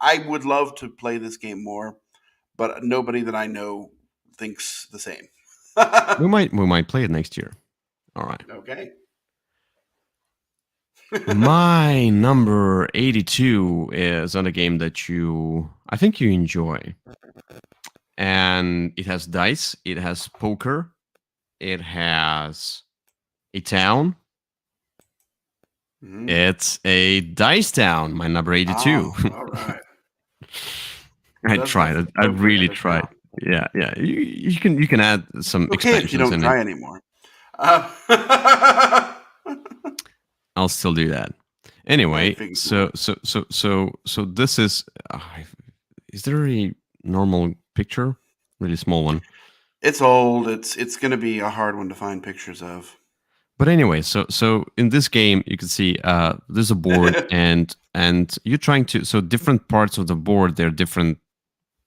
I would love to play this game more, but nobody that I know thinks the same. We might play it next year. All right. Okay. My number 82 is on a game that I think you enjoy. And it has dice, it has poker, it has a town. Mhm. It's a dice town, my number 82. Oh, all right. I Does tried have it. I poker really and a tried. town. Yeah, yeah. You can add some Okay, if you expansions don't in it. try anymore. I I'll still do that. Anyway, figured you so would. so so so so this is there a normal picture? Really small one. It's old. It's going to be a hard one to find pictures of. But anyway, so in this game you can see there's a board and you're trying to, so different parts of the board, they're different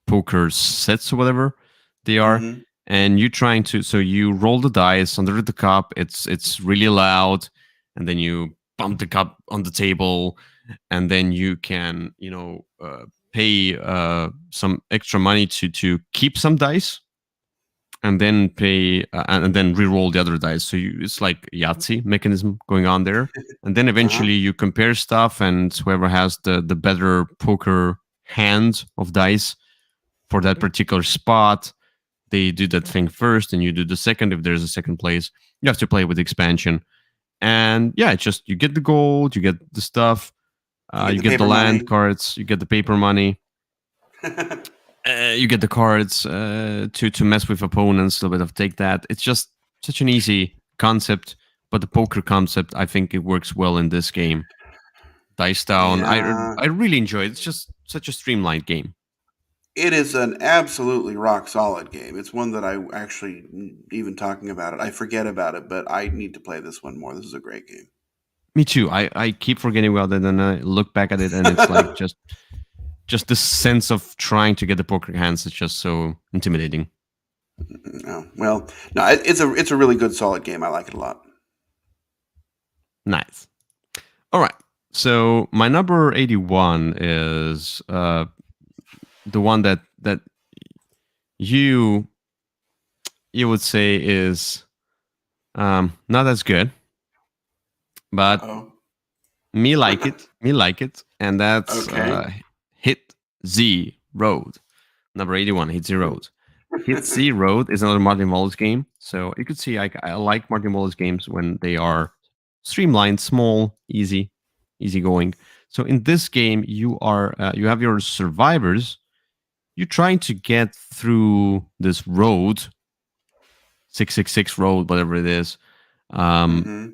poker sets or whatever they are, Hmm. and you're trying to, so you roll the dice under the cup, it's really loud, and then you bump the cup on the table, and then you can pay some extra money to keep some dice, and then pay and then re-roll the other dice. So it's like Yahtzee mechanism going on there, and then Uh-huh. eventually you compare stuff, and whoever has the better poker hand of dice for that particular spot, they do that thing first, and you do the second if there's a second place. You have to play with expansion, and yeah, it's just you get the gold, you get the stuff, You get you the get the paper land money. cards, you get the paper money. You get the cards to mess with opponents, a little bit of take that. It's just such an easy concept, but the poker concept, I think it works well in this game. Dice Down, Yeah. I really enjoy it. It's just such a streamlined game. It is an absolutely rock solid game. It's one that I actually, even talking about it, I forget about it, but I need to play this one more. This is a great game. Me too. I keep forgetting about it, and I look back at it, and it's like just the sense of trying to get the poker hands is just so intimidating. No, well, no, it's a really good solid game. I like it a lot. Nice. All right. So my number 81 is the one that you would say is not as good, but Oh, me like it, and that's okay. Hit Z Road. Number 81, Hit Z Road. Hit Z Road is another Martin Wallace game. So you could see I like Martin Wallace games when they are streamlined, small, easy going. So in this game, you have your survivors, you're trying to get through this road, 666 road, whatever it is, Mm-hmm.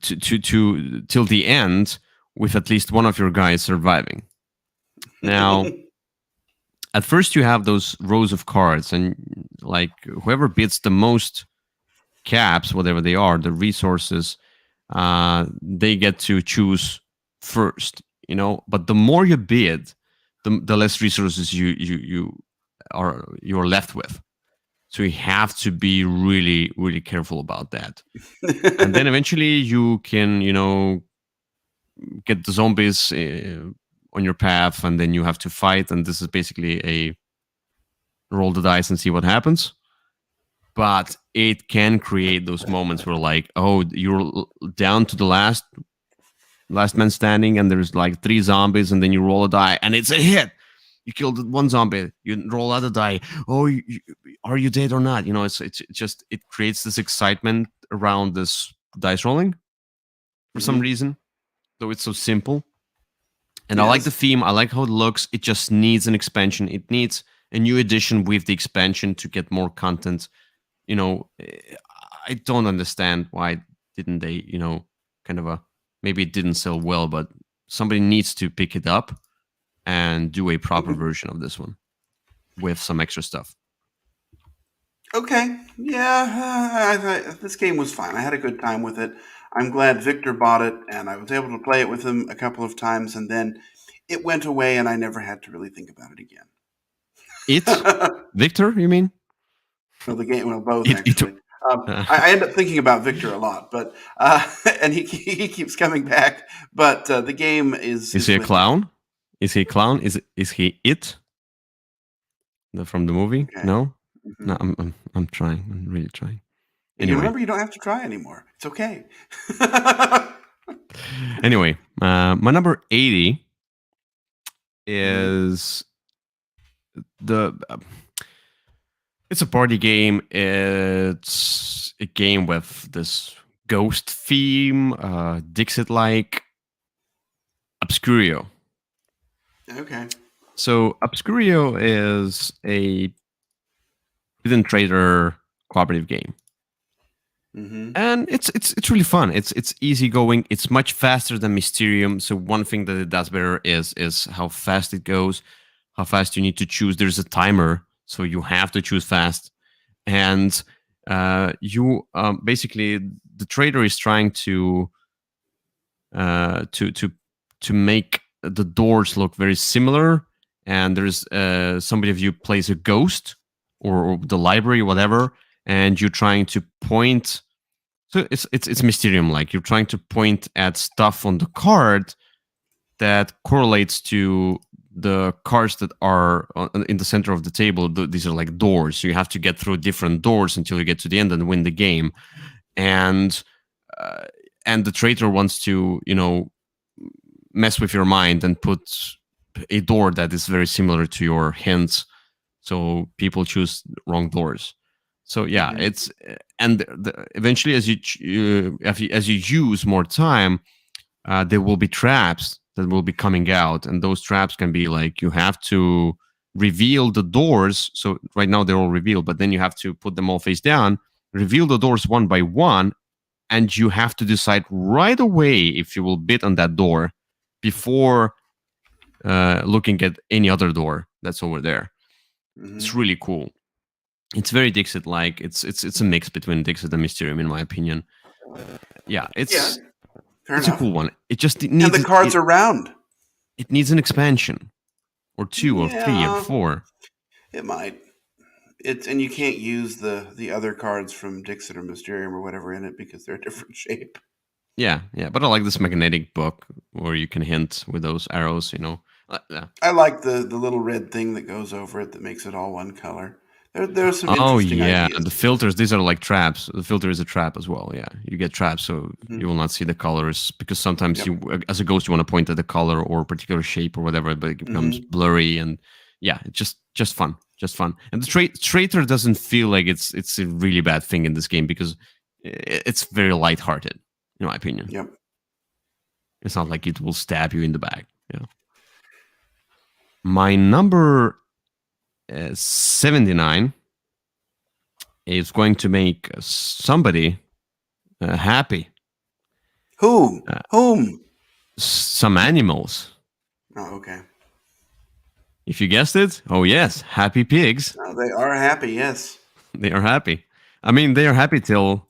to till the end with at least one of your guys surviving. Now, at first you have those rows of cards, and like whoever bids the most caps, whatever they are, the resources, they get to choose first. But the more you bid, the less resources you're left with. So you have to be really, really careful about that. And then eventually you can, get the zombies on your path, and then you have to fight. And this is basically a roll the dice and see what happens. But it can create those moments where, like, oh, you're down to the last man standing, and there's like 3 zombies, and then you roll a die, and it's a hit. You killed one zombie. You roll out a die. Oh, are you dead or not? It's just, it creates this excitement around this dice rolling for some reason, though it's so simple. And I like the theme. I like how it looks. It just needs an expansion. It needs a new edition with the expansion to get more content. I don't understand why didn't they, kind of maybe it didn't sell well, but somebody needs to pick it up and do a proper version of this one with some extra stuff. Okay, yeah, this game was fine. I had a good time with it. I'm glad Victor bought it, and I was able to play it with him a couple of times, and then it went away, and I never had to really think about it again. Victor, you mean? Well, the game, well, both actually. I end up thinking about Victor a lot, but and he keeps coming back. But the game is. Is he a clown? Is he a clown? Is he it? From the movie? Okay. No. Mm-hmm. No, I'm trying. I'm really trying. Anyway. You remember, you don't have to try anymore. It's okay. Anyway, my number 80 is it's a party game. It's a game with this ghost theme, Dixit-like, Obscurio. Okay. So Obscurio is a hidden trader cooperative game. And it's really fun. It's easygoing. It's much faster than Mysterium. So one thing that it does better is how fast it goes, how fast you need to choose. There's a timer, so you have to choose fast. And you basically, the trader is trying to make the doors look very similar. And there's somebody of you plays a ghost or the library, whatever, and you're trying to point. So it's Mysterium like. You're trying to point at stuff on the card that correlates to the cards that are in the center of the table. These are like doors. So you have to get through different doors until you get to the end and win the game. And the traitor wants to, mess with your mind and put a door that is very similar to your hints. So people choose wrong doors. So yeah, it's and eventually as you use more time, there will be traps that will be coming out, and those traps can be like you have to reveal the doors. So right now they're all revealed, but then you have to put them all face down, reveal the doors one by one, and you have to decide right away if you will bid on that door before looking at any other door that's over there. It's really cool. It's very Dixit-like. It's a mix between Dixit and Mysterium, in my opinion. It's a cool one. It just needs. And the cards are round. It needs an expansion, or 2, or 3, or 4. It might. And you can't use the other cards from Dixit or Mysterium or whatever in it because they're a different shape. Yeah. But I like this magnetic book where you can hint with those arrows. I like the little red thing that goes over it that makes it all one color. There's some interesting ideas. And the filters, these are like traps. The filter is a trap as well. Yeah, you get traps, so you will not see the colors because sometimes you, as a ghost, you want to point at the color or a particular shape or whatever, but it becomes blurry. And yeah, it's just fun, And the traitor doesn't feel like it's a really bad thing in this game because it's very lighthearted, in my opinion. Yep. It's not like it will stab you in the back. Yeah. My number 79 is going to make somebody happy. Who? Whom? Some animals. Oh, okay. If you guessed it, oh yes, happy pigs. Oh, they are happy, yes. They are happy. I mean, they are happy till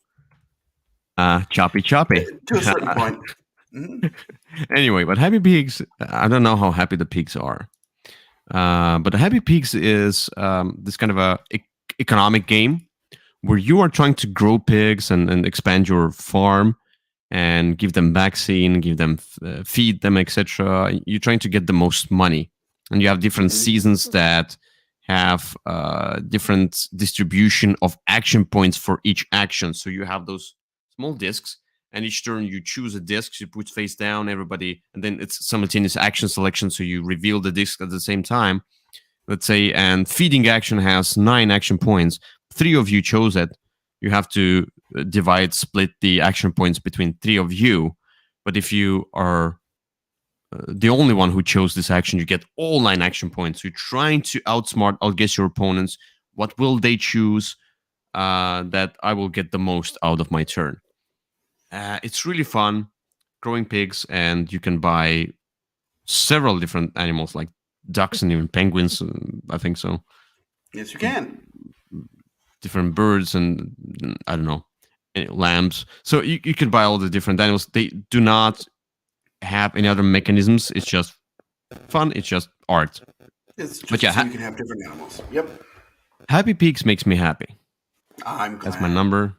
choppy. To a certain point. Mm-hmm. Anyway, but happy pigs, I don't know how happy the pigs are. But the happy pigs is this kind of a economic game where you are trying to grow pigs and expand your farm and give them vaccine, give them feed them, etc. You're trying to get the most money, and you have different seasons that have different distribution of action points for each action. So you have those small discs, and each turn you choose a disc, you put face down, everybody, and then it's simultaneous action selection. So you reveal the disc at the same time, let's say, and feeding action has 9 action points. 3 of you chose it. You have to split the action points between 3 of you. But if you are the only one who chose this action, you get all 9 action points. So you're trying to outguess your opponents. What will they choose that I will get the most out of my turn? It's really fun growing pigs, and you can buy several different animals like ducks and even penguins. I think so. Yes, you can. Different birds and I don't know, lambs. So you can buy all the different animals. They do not have any other mechanisms. It's just fun. It's just art. It's just so you can have different animals. Yep. Happy pigs makes me happy. I'm glad. That's my number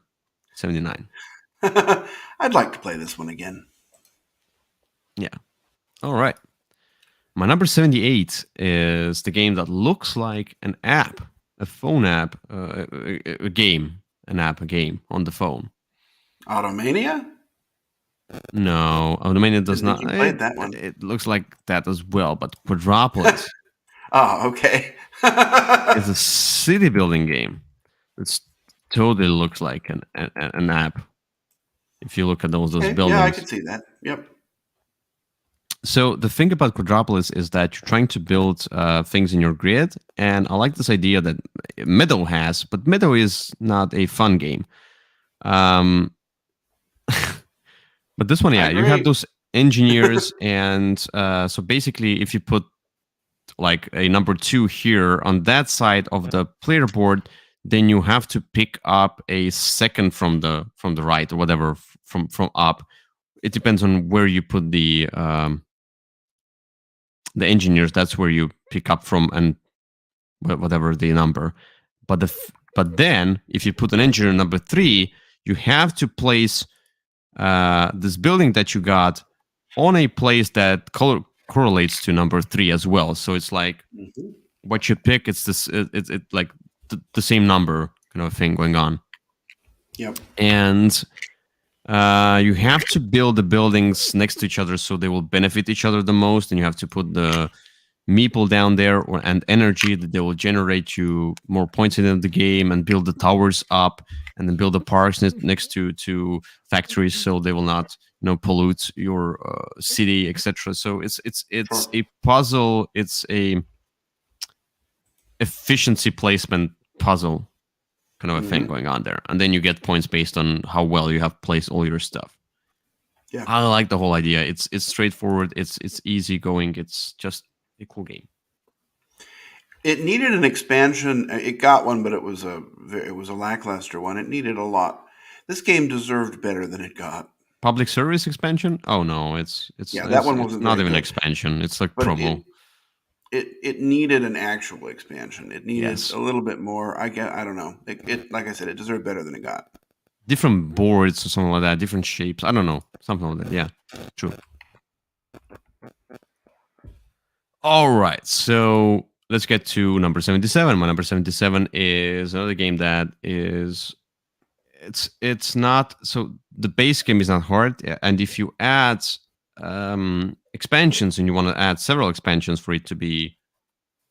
79. I'd like to play this one again. Yeah. All right. My number 78 is the game that looks like an app, a phone app, a game on the phone. Automania? No, Automania does not. You played that one. It looks like that as well, but Quadropolis. Oh, okay. It's a city building game. It totally looks like an app. If you look at those buildings. Yeah, I can see that. Yep. So the thing about Quadropolis is that you're trying to build things in your grid, and I like this idea that Meadow has, but Meadow is not a fun game. But this one, yeah, you have those engineers, and so basically, if you put like a number 2 here on that side of the player board, then you have to pick up a second from the right or whatever from up. It depends on where you put the engineers. That's where you pick up from, and whatever the number. But then if you put an engineer number 3, you have to place this building that you got on a place that correlates to number 3 as well. So it's like what you pick, it's this it's like the same number kind of thing going on. Yep. And you have to build the buildings next to each other so they will benefit each other the most, and you have to put the meeple down there and energy that they will generate you more points in the game, and build the towers up, and then build the parks next to factories so they will not pollute your city, etc. So it's a puzzle. It's a efficiency placement puzzle kind of a thing going on there, and then you get points based on how well you have placed all your stuff. Yeah, I like the whole idea. It's straightforward. It's easy going. It's just a cool game. It needed an expansion. It got one, but it was a lackluster one. It needed a lot. This game deserved better than it got. Public service expansion? Oh no, it's that one wasn't not even good. Expansion. It's like promo. It needed an actual expansion. It needed a little bit more. I don't know. It like I said, it deserved better than it got. Different boards or something like that. Different shapes. I don't know. Something like that. Yeah, true. All right, so let's get to number 77. My number 77 is another game that is it's not so the base game is not hard, and if you add expansions and you want to add several expansions for it to be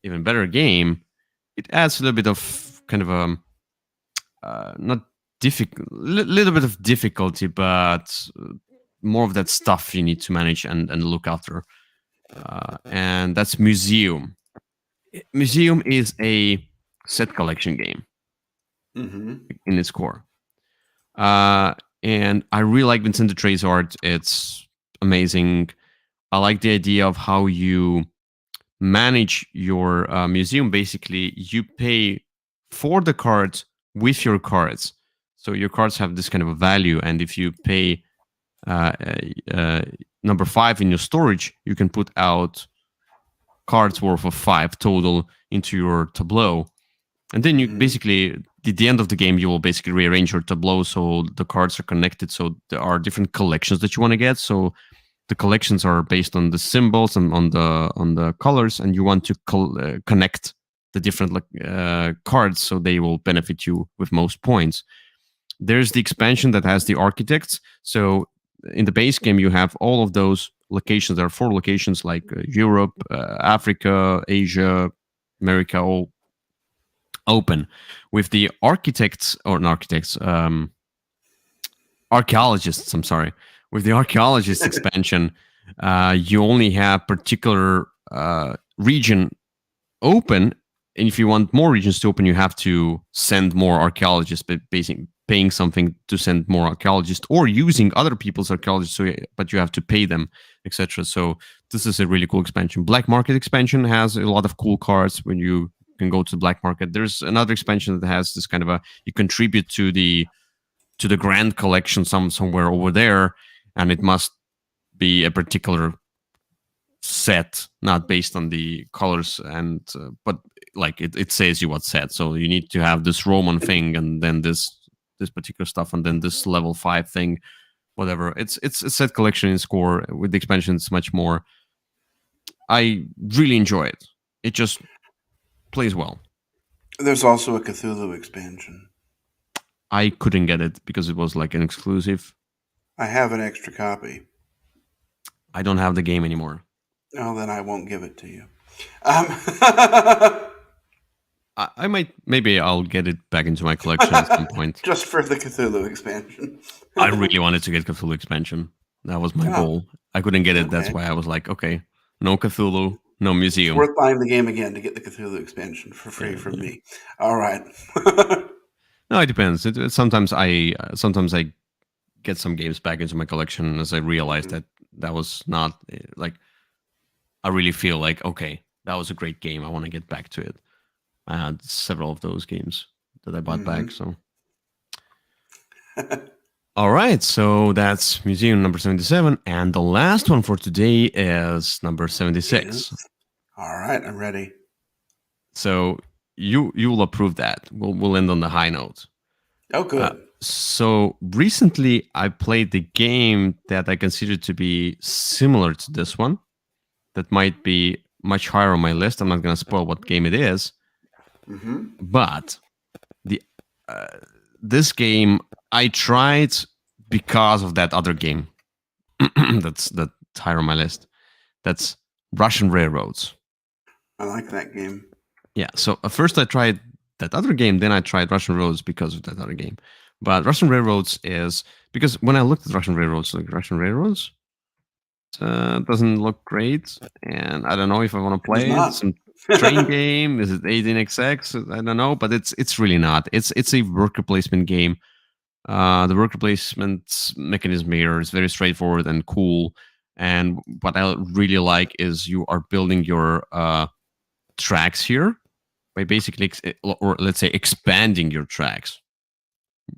even better game, it adds a little bit of kind of not difficult, little bit of difficulty, but more of that stuff you need to manage and look after, and that's Museum. Museum is a set collection game in its core. And I really like Vincent Dutrey's art. It's amazing. I like the idea of how you manage your museum. Basically, you pay for the cards with your cards. So your cards have this kind of a value. And if you pay uh, number 5 in your storage, you can put out cards worth of 5 total into your tableau. And then you basically, at the end of the game, you will basically rearrange your tableau so the cards are connected. So there are different collections that you want to get. So the collections are based on the symbols and on the colors, and you want to connect the different cards so they will benefit you with most points. There's the expansion that has the architects. So in the base game, you have all of those locations. There are 4 locations like Europe, Africa, Asia, America, all open. With the architects, or not architects, archaeologists, I'm sorry. With the archaeologist expansion, you only have particular region open. And if you want more regions to open, you have to send more archaeologists, basically paying something to send more archaeologists, or using other people's archaeologists, but you have to pay them, etc. So this is a really cool expansion. Black Market expansion has a lot of cool cards when you can go to the black market. There's another expansion that has this kind of you contribute to the grand collection somewhere over there, and it must be a particular set, not based on the colors, and but like it says you what set. So you need to have this Roman thing, and then this particular stuff, and then this level 5 thing, whatever. It's a set collection in score. With the expansion, it's much more. I really enjoy it. It just plays well. There's also a Cthulhu expansion. I couldn't get it because it was like an exclusive. I have an extra copy. I don't have the game anymore. Oh, then I won't give it to you. I might, maybe I'll get it back into my collection at some point. Just for the Cthulhu expansion. I really wanted to get Cthulhu expansion. That was my goal. I couldn't get it. Okay. That's why I was like, okay, no Cthulhu, no museum. It's worth buying the game again to get the Cthulhu expansion for free from me. All right. No, it depends. Sometimes I get some games back into my collection as I realize that was not like, I really feel like, okay, that was a great game. I want to get back to it. I had several of those games that I bought back. So, all right. So that's museum number 77, and the last one for today is number 76. Yes. All right, I'm ready. So you will approve that. We'll end on the high note. Oh, good. So recently, I played the game that I consider to be similar to this one. That might be much higher on my list. I'm not going to spoil what game it is. But this game I tried because of that other game that's higher on my list. That's Russian Railroads. I like that game. Yeah. So first I tried that other game, then I tried Russian Railroads because of that other game. But Russian Railroads is because when I looked at Russian Railroads, like Russian Railroads doesn't look great, and I don't know if I want to play it. Some train game. Is it 18xx? I don't know, but it's really not. It's a worker placement game. The worker placement mechanism here is very straightforward and cool. And what I really like is you are building your tracks here by basically, or let's say, expanding your tracks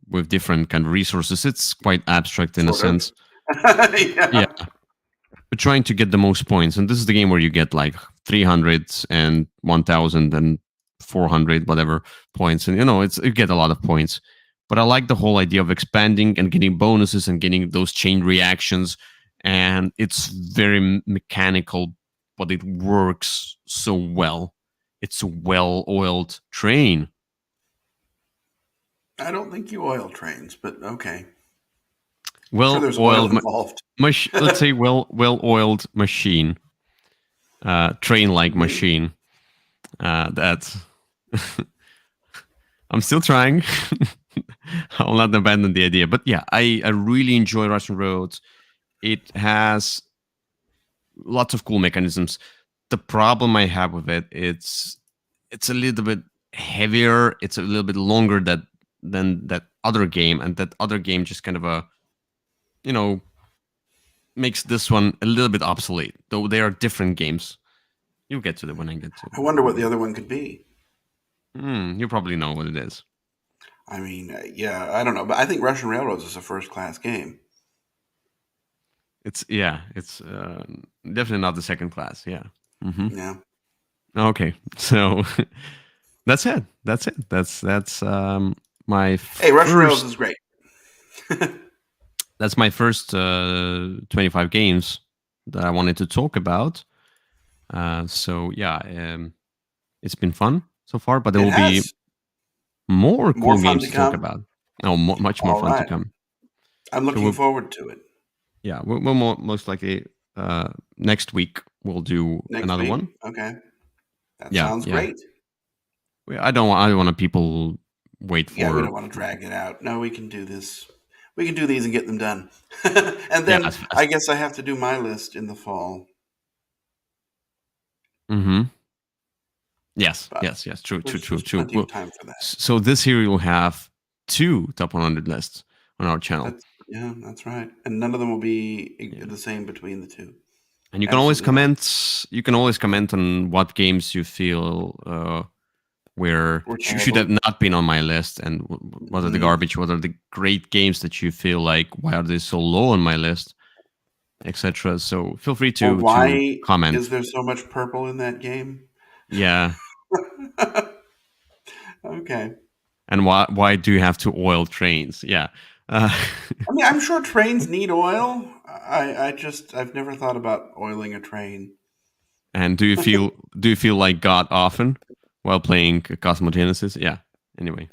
with different kind of resources. It's quite abstract in a sense. Yeah. But trying to get the most points, and this is the game where you get like 300 and 1,000 and 400 whatever points, and you get a lot of points. But I like the whole idea of expanding and getting bonuses and getting those chain reactions, and it's very mechanical, but it works so well. It's a well-oiled train. I don't think you oil trains, but okay. Well-oiled involved. Let's say well-oiled machine, train-like machine. That I'm still trying. I'll not abandon the idea, but yeah, I really enjoy Russian Roads. It has lots of cool mechanisms. The problem I have with it's it's a little bit heavier. It's a little bit longer than that other game, and that other game just kind of makes this one a little bit obsolete. Though they are different games. You'll get to it when I get to it. I wonder what the other one could be. You probably know what it is. I mean, yeah, I don't know, but I think Russian Railroads is a first-class game. It's definitely not the second class. Yeah. Yeah. Okay, so that's it. That's my Hey, Russian Railroads first. is great. That's my first 25 games that I wanted to talk about. So yeah, it's been fun so far, but there will be more cool fun games to to talk come? about. Oh, much more All fun to right. come. I'm So looking forward to it. Yeah, we'll most likely next week we'll do Next another week? one. Okay. That Yeah, sounds yeah. great. I don't want people wait Yeah, we for. don't want to drag it out. No, we can do this. We can do these and get them done. And then Yeah, I guess I have to do my list in the fall. Mm-hmm. Yes, But yes. True. there's plenty of time for that. So this year you'll have 2 top 100 lists on our channel. That's right. And none of them will be the same between the two. And you can always comment. You can always comment on what games you feel where should have not been on my list, and what are the garbage, what are the great games that you feel like why are they so low on my list, etc. So feel free to comment. Is there so much purple in that game? Yeah. Okay. And why do you have to oil trains? Yeah. I mean, I'm sure trains need oil. I've never thought about oiling a train. And do you feel like God often while playing Cosmogenesis? Yeah. Anyway.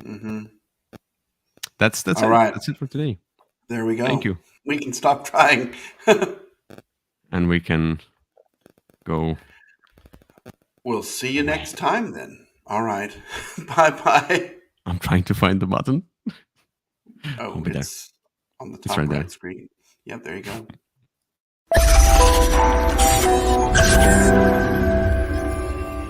That's all it. Right. That's it for today. There we go. Thank you. We can stop trying. And we can go. We'll see you next time then. All right. Bye-bye. I'm trying to find the button. Oh, it's on the top right screen. Yep, there you go.